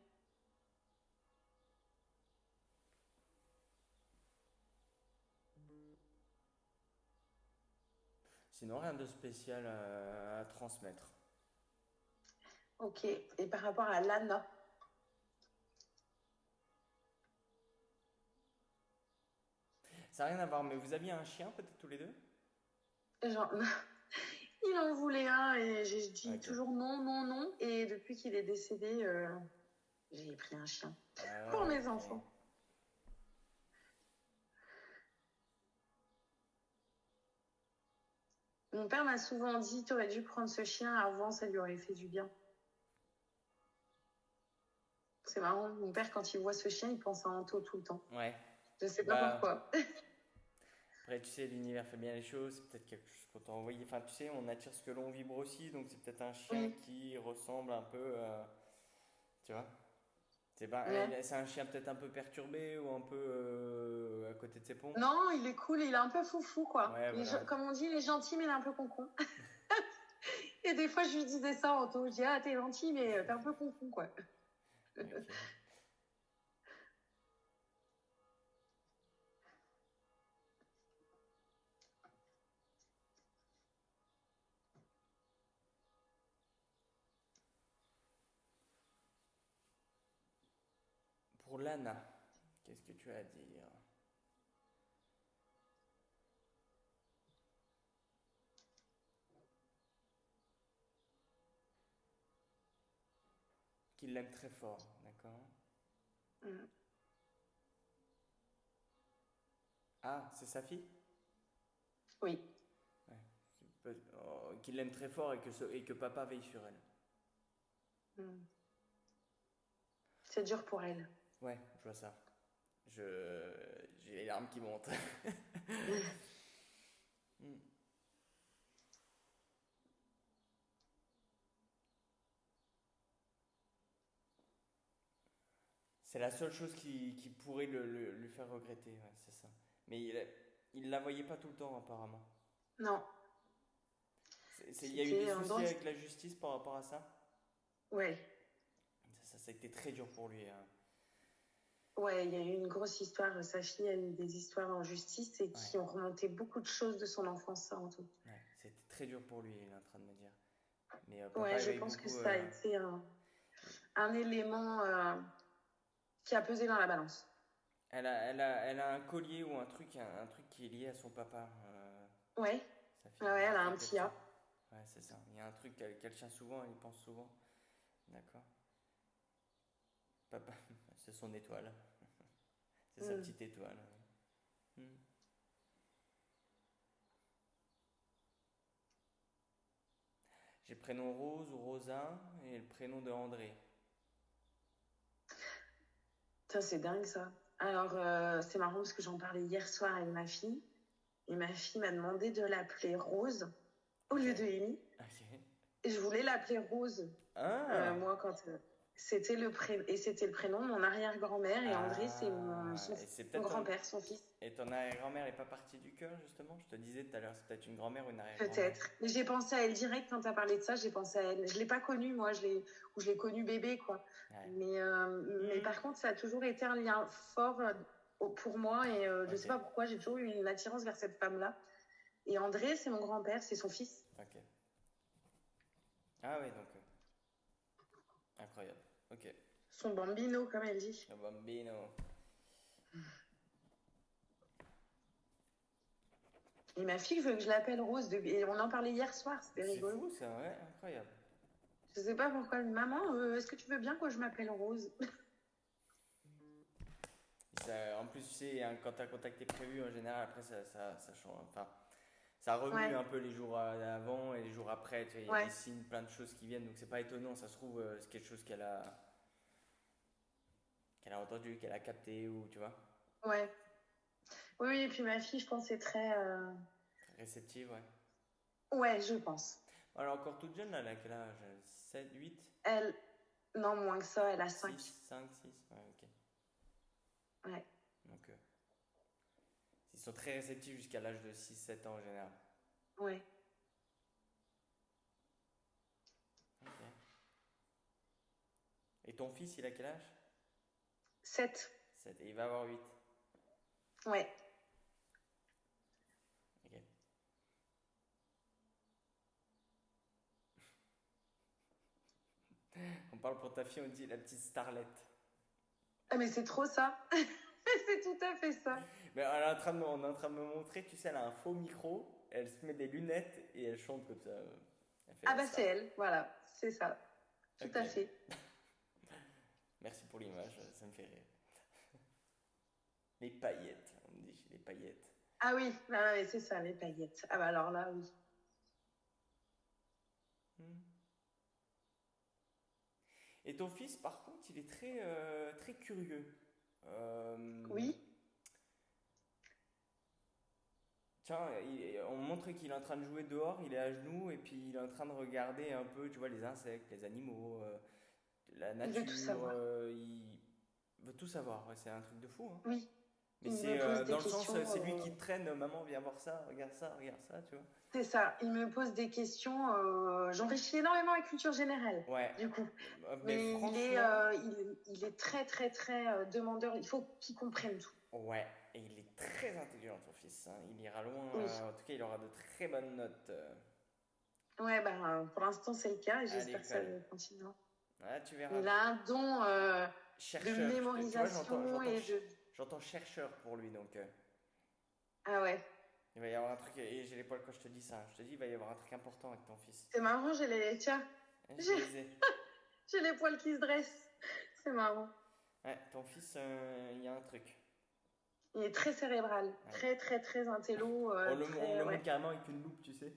Sinon, rien de spécial à transmettre. Ok. Et par rapport à Lana, Ça n'a rien à voir, mais vous aviez un chien peut-être tous les deux? genre, il en voulait un et j'ai dit Ok. toujours non, non, non. Et depuis qu'il est décédé, j'ai pris un chien pour Ah, mes ok. enfants. Mon père m'a souvent dit, tu aurais dû prendre ce chien avant, ça lui aurait fait du bien. C'est marrant, mon père, quand il voit ce chien, il pense à Anto tout le temps. Ouais. Je sais pas Bah, pourquoi. après, tu sais, l'univers fait bien les choses. C'est peut-être quelque chose qu'on t'a envoyé. Enfin, tu sais, on attire ce que l'on vibre aussi. Donc, c'est peut-être un chien Oui, qui ressemble un peu. Tu vois? C'est pas, ouais. c'est un chien peut-être un peu perturbé ou un peu à côté de ses pompes. Non, il est cool, il est un peu foufou, quoi. Ouais, voilà. Comme on dit, il est gentil, mais il est un peu concon. Et des fois, je lui disais ça, Anto. Je dis, ah, t'es gentil, mais t'es un peu concon, quoi. Ok. Pour Lana, qu'est-ce que tu as à dire? Qu'il l'aime très fort, d'accord? Mm. Ah, c'est sa fille? Oui. Ouais. Oh, qu'il l'aime très fort et que papa veille sur elle. Hmm. C'est dur pour elle. Ouais, je vois ça. J'ai les larmes qui montent. Hmm. C'est la seule chose qui pourrait lui faire regretter, ouais, c'est ça. Mais il la voyait pas tout le temps, apparemment. Non, Il y a eu des c'était un soucis grand... avec la justice par rapport à ça. Ouais, Ça a été très dur pour lui, hein. ouais, il y a eu une grosse histoire. Sa fille a eu des histoires en justice et Ouais, qui ont remonté beaucoup de choses de son enfance, ça, en tout. ouais, c'était très dur pour lui, il est en train de me dire. Mais Ouais, papa je éveille pense que beaucoup. ça a été un élément qui a pesé dans la balance. Elle a un collier ou un truc qui est lié à son papa, Ouais, sa fille. ouais, Il y a un elle a un truc qu'elle petit tient. A. Ouais, c'est ça. Il y a un truc qu'elle tient souvent, elle y pense souvent. D'accord. Papa, c'est son étoile. C'est sa Hmm. petite étoile. Hmm. J'ai le prénom Rose ou Rosa et le prénom de André. Putain, c'est dingue ça. Alors, c'est marrant parce que j'en parlais hier soir avec ma fille. Et ma fille m'a demandé de l'appeler Rose au Ok. lieu de Amy. Ok. Et je voulais l'appeler Rose. Ah! Moi, quand c'était c'était le prénom de mon arrière-grand-mère et André, c'est Ah! Et c'est mon peut-être ton... grand-père, son fils. Et ton arrière-grand-mère est pas partie du cœur, justement? Je te disais tout à l'heure, c'est peut-être une grand-mère ou une arrière-grand-mère. Peut-être. Mais j'ai pensé à elle direct quand t'as parlé de ça. J'ai pensé à elle. Je l'ai pas connue, moi. Je l'ai connue bébé, quoi. Ouais. Mais Hmm. par contre, ça a toujours été un lien fort pour moi. Et je sais Ok. pas pourquoi, j'ai toujours eu une attirance vers cette femme-là. Et André, c'est mon grand-père, c'est son fils. Ok. Ah oui, donc... incroyable. Ok. Son bambino, comme elle dit. Le bambino. Et ma fille veut que je l'appelle Rose. Et on en parlait hier soir, c'était C'est rigolo. fou, ça, ouais, incroyable. Je sais pas pourquoi. Maman, est-ce que tu veux bien que je m'appelle Rose? En plus, tu sais, hein, quand t'as contact est prévu, en général, après, ça change. Enfin, ça remue Ouais, un peu les jours avant et les jours après. Tu vois, il y a ouais, des signes, plein de choses qui viennent, donc c'est pas étonnant. Ça se trouve, c'est quelque chose qu'elle a entendu, qu'elle a capté, ou tu vois, ouais. Oui, oui, et puis ma fille, je pense, c'est très... très réceptive, ouais. Ouais, je pense. Alors, encore toute jeune, là, elle a quel âge? 7, 8, Elle, non, moins que ça, elle a 5. 6, 5, 6, ouais, ok. Ouais. Donc, ils sont très réceptifs jusqu'à l'âge de 6, 7 ans en général. Ouais. Ok. Et ton fils, il a quel âge? 7. 7, et il va avoir 8. Ouais. Ok. On parle pour ta fille, on dit la petite starlette. Ah, mais c'est trop ça. C'est tout à fait ça. Mais on est en train de me montrer, tu sais, elle a un faux micro, elle se met des lunettes et elle chante comme ça. Elle fait Ah la bah c'est star. elle, voilà. C'est ça. Tout Ok. à fait. Merci pour l'image, ça me fait rire. Les paillettes, on me dit les paillettes. Ah oui, bah, ouais, c'est ça, les paillettes. Ah bah alors là, oui. Hmm. Et ton fils, par contre, il est très curieux. Euh, Oui, Tiens, on montre qu'il est en train de jouer dehors, il est à genoux et puis il est en train de regarder un peu, tu vois, les insectes, les animaux, la il veut tout nature, savoir. il veut tout savoir, ouais, c'est un truc de fou, hein. Oui, Mais il c'est me pose des dans le sens, questions. c'est lui qui te traîne, maman, viens voir ça, regarde ça, tu vois. C'est ça, il me pose des questions. J'enrichis énormément la culture générale, Ouais, du coup. mais Mais franchement, il est très, très, très demandeur. Il faut qu'il comprenne tout. ouais, et il est très intelligent, ton fils, hein. Il ira loin, Oui. en tout cas, il aura de très bonnes notes Ouais, bah, pour l'instant, c'est le cas et à j'espère que ça l'école. le continuera. Ouais, tu verras. Il a un don de Chercheur, tu vois, mémorisation et de... j'entends chercheur pour lui, donc Ah ouais, il va y avoir un truc, et j'ai les poils quand je te dis ça, je te dis, il va y avoir un truc important avec ton fils. c'est marrant, j'ai les... Tiens, Je j'ai les ai. j'ai les poils qui se dressent. C'est marrant. Ouais, ton fils, il y a un truc. Il est très cérébral, Ouais. très, très, très intello, On me très... le Ouais. montre carrément avec une loupe, tu sais.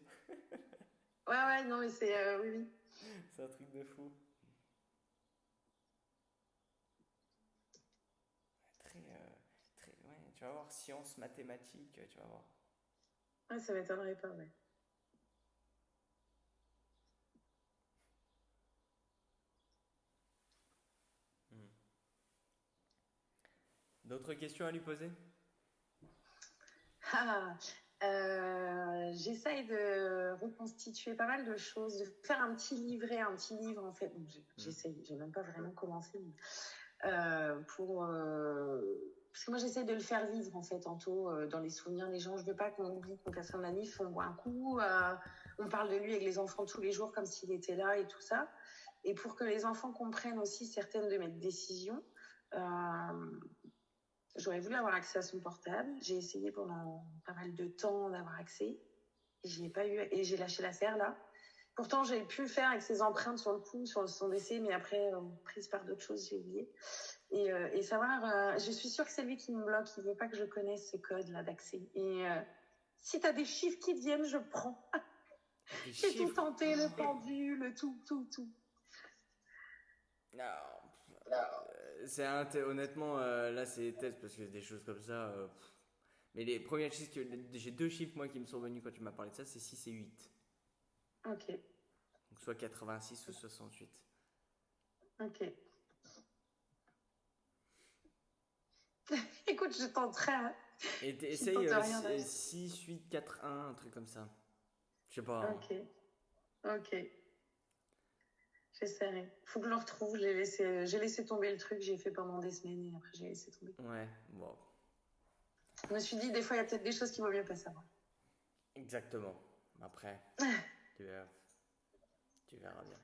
Ouais, non, mais c'est. Oui, oui. C'est un truc de fou. Très, ouais, tu vas voir, sciences, mathématiques, tu vas voir. Ouais, ça m'étonnerait pas, ouais. Hmm. D'autres questions à lui poser? Ah, j'essaye de reconstituer pas mal de choses, de faire un petit livret, un petit livre en fait. Bon, Hmm. j'essaye, j'ai même pas vraiment commencé, mais, pour parce que moi j'essaye de le faire vivre en fait en tôt dans les souvenirs des gens. Je veux pas qu'on oublie qu'on casse un anif, on boit un coup, on parle de lui avec les enfants tous les jours comme s'il était là et tout ça. Et pour que les enfants comprennent aussi certaines de mes décisions. Euh, J'aurais voulu avoir accès à son portable. J'ai essayé pendant pas mal de temps d'avoir accès. J'y ai pas eu et j'ai lâché l'affaire là. Pourtant, j'ai pu le faire avec ses empreintes sur le coup, sur son décès, mais après, prise par d'autres choses, j'ai oublié. Et savoir, je suis sûre que c'est lui qui me bloque. Il veut pas que je connaisse ce code là d'accès. Et si t'as des chiffres qui te viennent, je prends. Des J'ai tout chiffres. tenté, le pendu, le tout, tout, tout. Non, honnêtement, là c'est des tests parce que des choses comme ça. Mais les premiers chiffres, j'ai deux chiffres moi qui me sont venus quand tu m'as parlé de ça, c'est 6 et 8. Ok, Donc soit 86 ou 68. ok. Écoute, je tenterai. Hein. Et J'y essaye tente rien. 6, 8, 4, 1, un truc comme ça. Je sais pas, hein. Ok, ok. J'essaierai. Faut que je le retrouve. J'ai laissé tomber le truc. J'ai fait pendant des semaines et après j'ai laissé tomber. Ouais, bon, Je me suis dit, des fois, il y a peut-être des choses qu'il vaut mieux pas savoir. exactement. Après, tu verras, tu verras bien.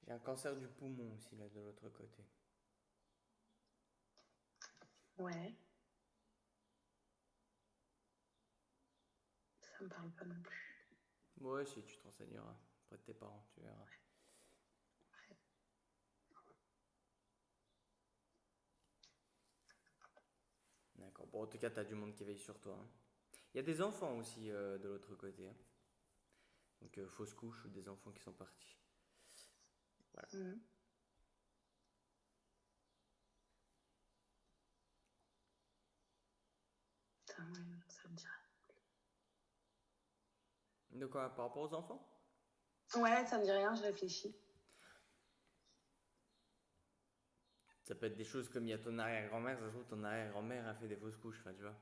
J'ai un cancer du poumon aussi là de l'autre côté. Ouais, ça me parle pas non plus. Ouais, si tu te renseigneras auprès de tes parents, tu verras. D'accord. Bon, en tout cas, t'as du monde qui veille sur toi, hein. Il y a des enfants aussi de l'autre côté, hein. Donc, fausse couche ou des enfants qui sont partis. Voilà. Mhm. Putain, ouais, ça me dirait. De quoi? Par rapport aux enfants? Ouais, ça me dit rien. Je réfléchis. Ça peut être des choses comme il y a ton arrière-grand-mère, ça se trouve ton arrière-grand-mère a fait des fausses couches, enfin, tu vois.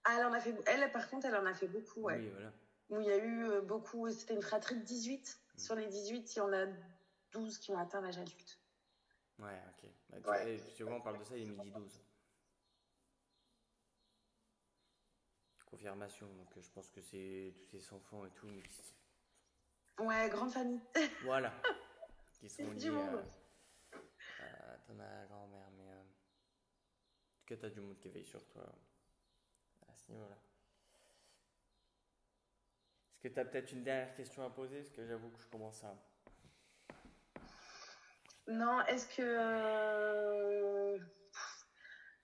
Ah, elle en a fait. Elle, par contre, elle en a fait beaucoup. Ouais. Oui, voilà. Où il y a eu beaucoup. C'était une fratrie de 18. Sur les 18, il y en a 12 qui ont atteint l'âge adulte. Ouais, ok. Bah, Ouais. tu vois, on parle de ça, il est midi 12. Confirmation, donc je pense que c'est tous ces enfants et tout, mais Ouais, grande famille. voilà, qui sont Du liés monde. à ton arrière-grand-mère, mais en tout cas, t'as du monde qui veille sur toi à ce niveau-là. Est-ce que t'as peut-être une dernière question à poser? Parce que j'avoue que je commence à. Non, est-ce que.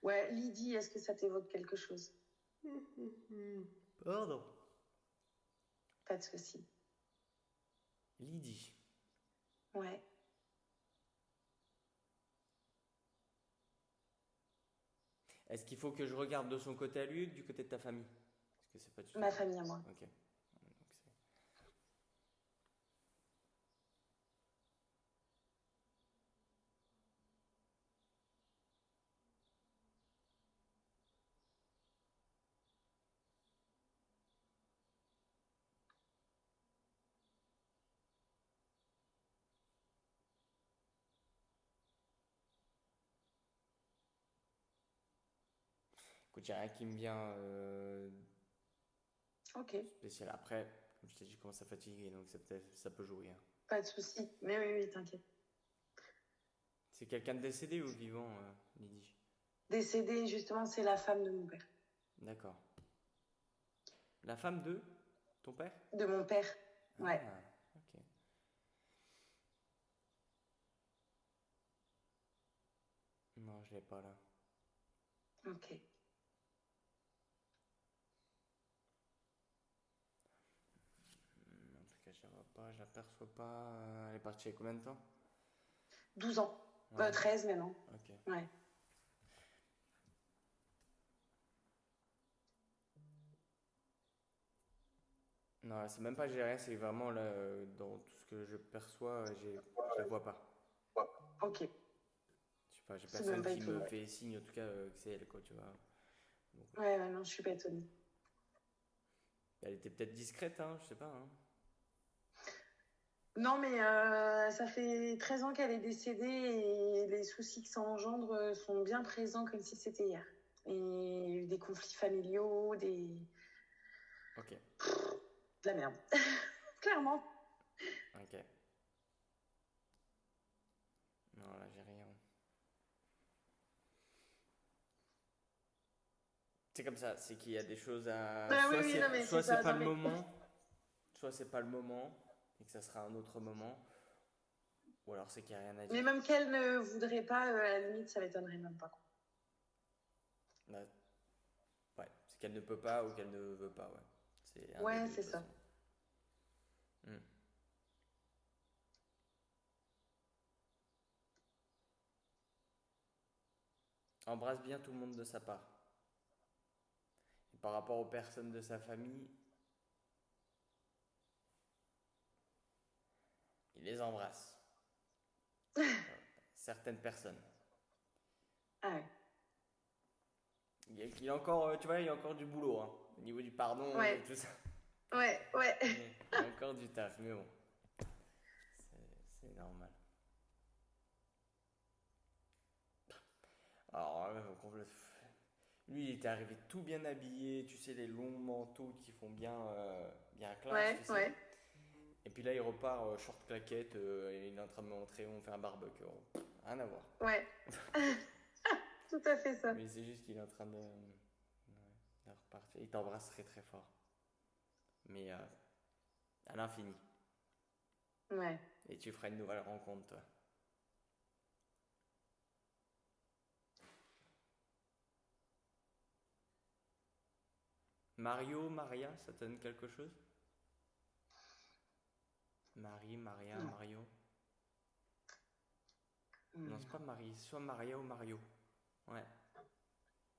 Ouais, Lydie, est-ce que ça t'évoque quelque chose? Pardon. Pas de souci. Lydie. Ouais. Est-ce qu'il faut que je regarde de son côté à lui ou du côté de ta famille? Parce que c'est pas du tout Ma pareil. famille à moi. Ok. Donc écoute, j'ai rien qui me vient Ok. spécial. Après, comme je t'ai dit, je commence à fatiguer, donc ça peut jouer, hein. Pas de souci. Mais oui, oui, t'inquiète. C'est quelqu'un de décédé ou vivant, Lydie? Décédée, justement, c'est la femme de mon père. D'accord. La femme de ton père? De mon père. Ouais, Ah, ok. Non, je l'ai pas là. ok. En tout cas, je la vois pas, je l'aperçois pas. Elle est partie il y a combien de temps? 12 ans. Ouais, 13 maintenant. ok. Ouais. Non, c'est même pas géré, c'est vraiment là, dans tout ce que je perçois, je la vois pas. Ok. Je sais pas, j'ai C'est même personne pas qui me étonnant. fait signe, en tout cas, que c'est elle, quoi, tu vois. Donc, Ouais, ouais, non, je suis pas étonnée. elle était peut-être discrète, hein, je sais pas, hein. Non, mais ça fait 13 ans qu'elle est décédée et les soucis que ça engendre sont bien présents comme si c'était hier. Et il y a eu des conflits familiaux, Ok, de la merde. Clairement. ok. Non, là, j'ai rien. C'est comme ça, c'est qu'il y a des choses à. Bah oui, oui, non, mais c'est Soit c'est ça. pas Non, le mais... moment, soit c'est pas le moment, et que ça sera un autre moment, ou alors c'est qu'il n'y a rien à mais dire. même qu'elle ne voudrait pas, à la limite, ça m'étonnerait même pas, quoi. Là, ouais, c'est qu'elle ne peut pas ou qu'elle ne veut pas, ouais. C'est un des Ouais, deux, de c'est toute ça. façon. Hmm. Embrasse bien tout le monde de sa part. Et par rapport aux personnes de sa famille, il les embrasse. Certaines personnes. Ah ouais. Il y a encore, tu vois, il y a encore du boulot, hein, au niveau du pardon Ouais, et tout ça. ouais, ouais. Il y a encore du taf, mais bon, c'est normal. Alors, lui, il était arrivé tout bien habillé, tu sais, les longs manteaux qui font bien classe, Ouais, tu sais. ouais, Et puis là, il repart short claquette, et il est en train de me montrer, on fait un barbecue. Rien à voir. ouais. Tout à fait ça. Mais c'est juste qu'il est en train de repartir. Il t'embrasse très très fort. Mais à l'infini. Ouais. Et tu feras une nouvelle rencontre, toi. Mario, Maria, ça te donne quelque chose? Marie, Maria, Non. Mario. Non, c'est pas Non. Marie, c'est soit Maria ou Mario. Ouais.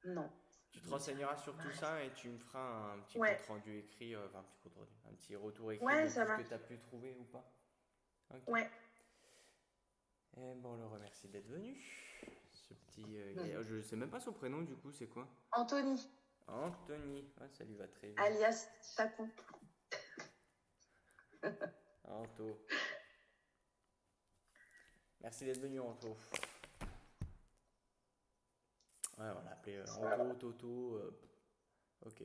Non. Tu te Me dit renseigneras rien. sur tout Marie. ça et tu me feras un petit Ouais. compte rendu écrit, enfin un petit compte rendu, un petit retour écrit Ouais, de ça tout ce que marche. tu as pu trouver ou pas. Ok. Ouais. Et bon, on le remercie d'être venu. Ce petit. Mhm. Je sais même pas son prénom du coup, c'est quoi? Anthony, Anthony. Ouais, ça lui va très bien. alias Tacon. Anto. Merci d'être venu, Anto. Ouais, on l'a appelé Anto, Toto. Ok.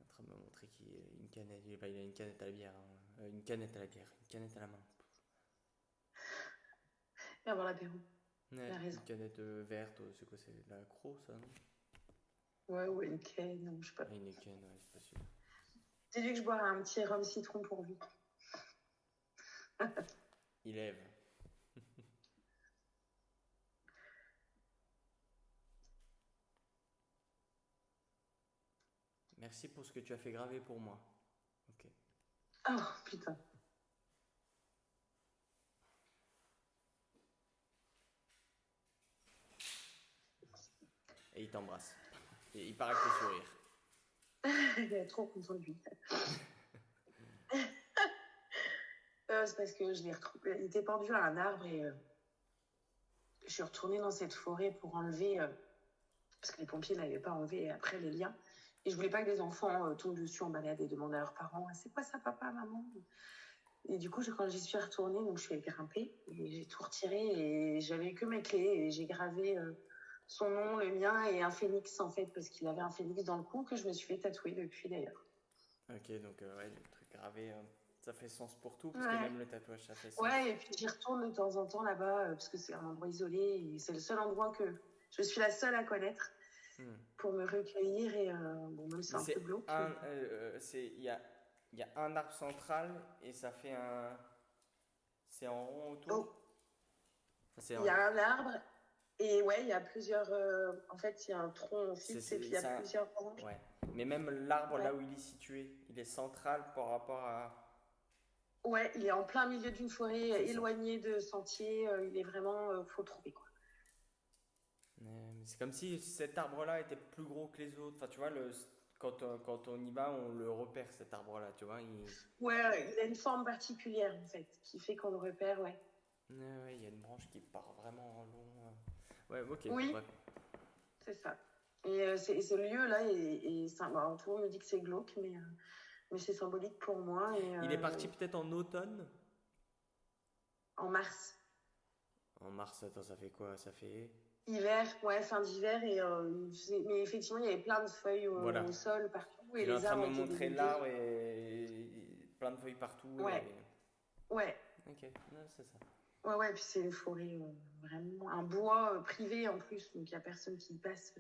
En train de me montrer qu'il a une canette. Il a une canette à la bière, hein. Une canette à la bière, une canette à la main. Et avant l'apéro. Ouais, T'as raison. une canette verte, c'est quoi? C'est de la Cro, ça, non? Ouais, ou une Ken, ou je sais pas. Ah, une Eken, ouais, c'est pas sûr. J'ai dit que je boirais un petit rhum citron pour lui. Il lève. Merci pour ce que tu as fait graver pour moi. Ok. Oh, putain. Et il t'embrasse. Et il part avec le sourire. Il est trop content de lui. C'est parce que je l'ai retrouvé. Il était pendu à un arbre et je suis retournée dans cette forêt pour enlever, parce que les pompiers n'avaient pas enlevé après les liens. Et je voulais pas que des enfants tombent dessus en balade et demandent à leurs parents, c'est quoi ça, papa, maman? Et du coup, quand j'y suis retournée, donc je suis allée grimper et j'ai tout retiré et j'avais que mes clés et j'ai gravé son nom, le mien et un phénix en fait, parce qu'il avait un phénix dans le cou que je me suis fait tatouer depuis d'ailleurs. Ok, donc ouais, le truc gravé. Ça fait sens pour tout, parce que Ouais. même le tatouage, ça fait sens. Ouais, et puis j'y retourne de temps en temps là-bas, parce que c'est un endroit isolé, et c'est le seul endroit que je suis la seule à connaître Hmm. pour me recueillir, et bon, même si c'est Mais un peu c'est glauque. un, il y a un arbre central et ça fait un, c'est en rond autour. Oh, Enfin, c'est il y a un arbre, et ouais, il y a plusieurs. En fait, il y a un tronc fixe, et puis il y a c'est un, plusieurs branches. ouais. Mais même l'arbre Ouais. là où il est situé, il est central par rapport à, Ouais, il est en plein milieu d'une forêt, c'est ça. éloigné de sentiers, il est vraiment. Faut trouver, quoi. Mais c'est comme si cet arbre-là était plus gros que les autres. Enfin, tu vois, quand on y va, on le repère cet arbre-là, tu vois. Ouais, il a une forme particulière, en fait, qui fait qu'on le repère, ouais. Ouais, il y a une branche qui part vraiment en long. Ouais, ok, Oui, bref. c'est ça. Et ce lieu-là, bon, tout le monde me dit que c'est glauque, mais c'est symbolique pour moi. Et Il est parti peut-être en automne. en mars, En mars, attends, ça fait quoi? Ça fait. hiver, ouais, fin d'hiver, mais effectivement, il y avait plein de feuilles Voilà. au sol partout, et Il est en les train de arbres me étaient montrer dénudés. l'arbre et plein de feuilles partout. Ouais, ouais, Ok, non, c'est ça. ouais, ouais, puis c'est une forêt, vraiment, un bois privé en plus, donc il n'y a personne qui y passe.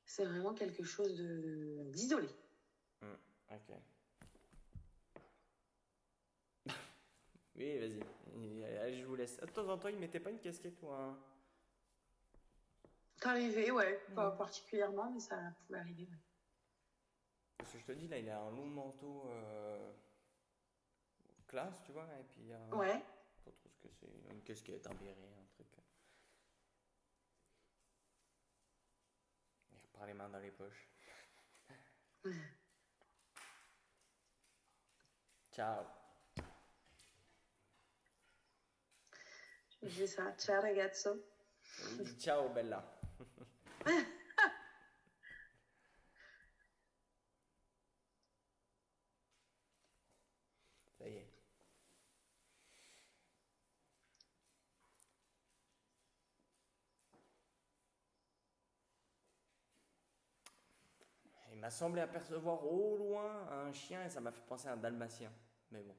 C'est vraiment quelque chose d'isolé. Ok. Oui, vas-y. Allez, je vous laisse. De temps en temps, il mettait pas une casquette ou un. C'est arrivé, ouais, pas Mhm. particulièrement, mais ça pouvait arriver, ouais. Parce que je te dis, là, il a un long manteau classe, tu vois, et puis un. Ouais. Pas trop ce que c'est. Une casquette, un béret, un truc. Il repart les mains dans les poches. Ciao. Je dis ça. Ciao ragazzo. Il dit ciao, bella. Ça y est. Il m'a semblé apercevoir au loin un chien et ça m'a fait penser à un dalmatien. Mais bon.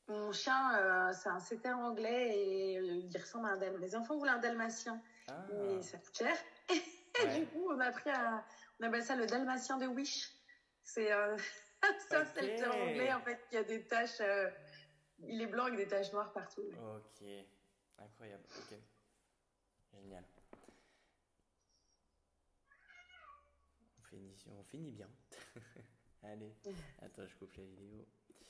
Mon chien, c'est un setter anglais et il ressemble à un dalmatien. Les enfants voulaient un dalmatien, mais Ah, ça coûte cher. Et ouais. du coup, on appelle ça le dalmatien de Wish. C'est c'est un Ok. setter anglais en fait qui a des taches. Il est blanc avec des taches noires partout. Ouais. Ok. Incroyable. Ok. Génial. On finit bien. Allez. Attends, je coupe la vidéo.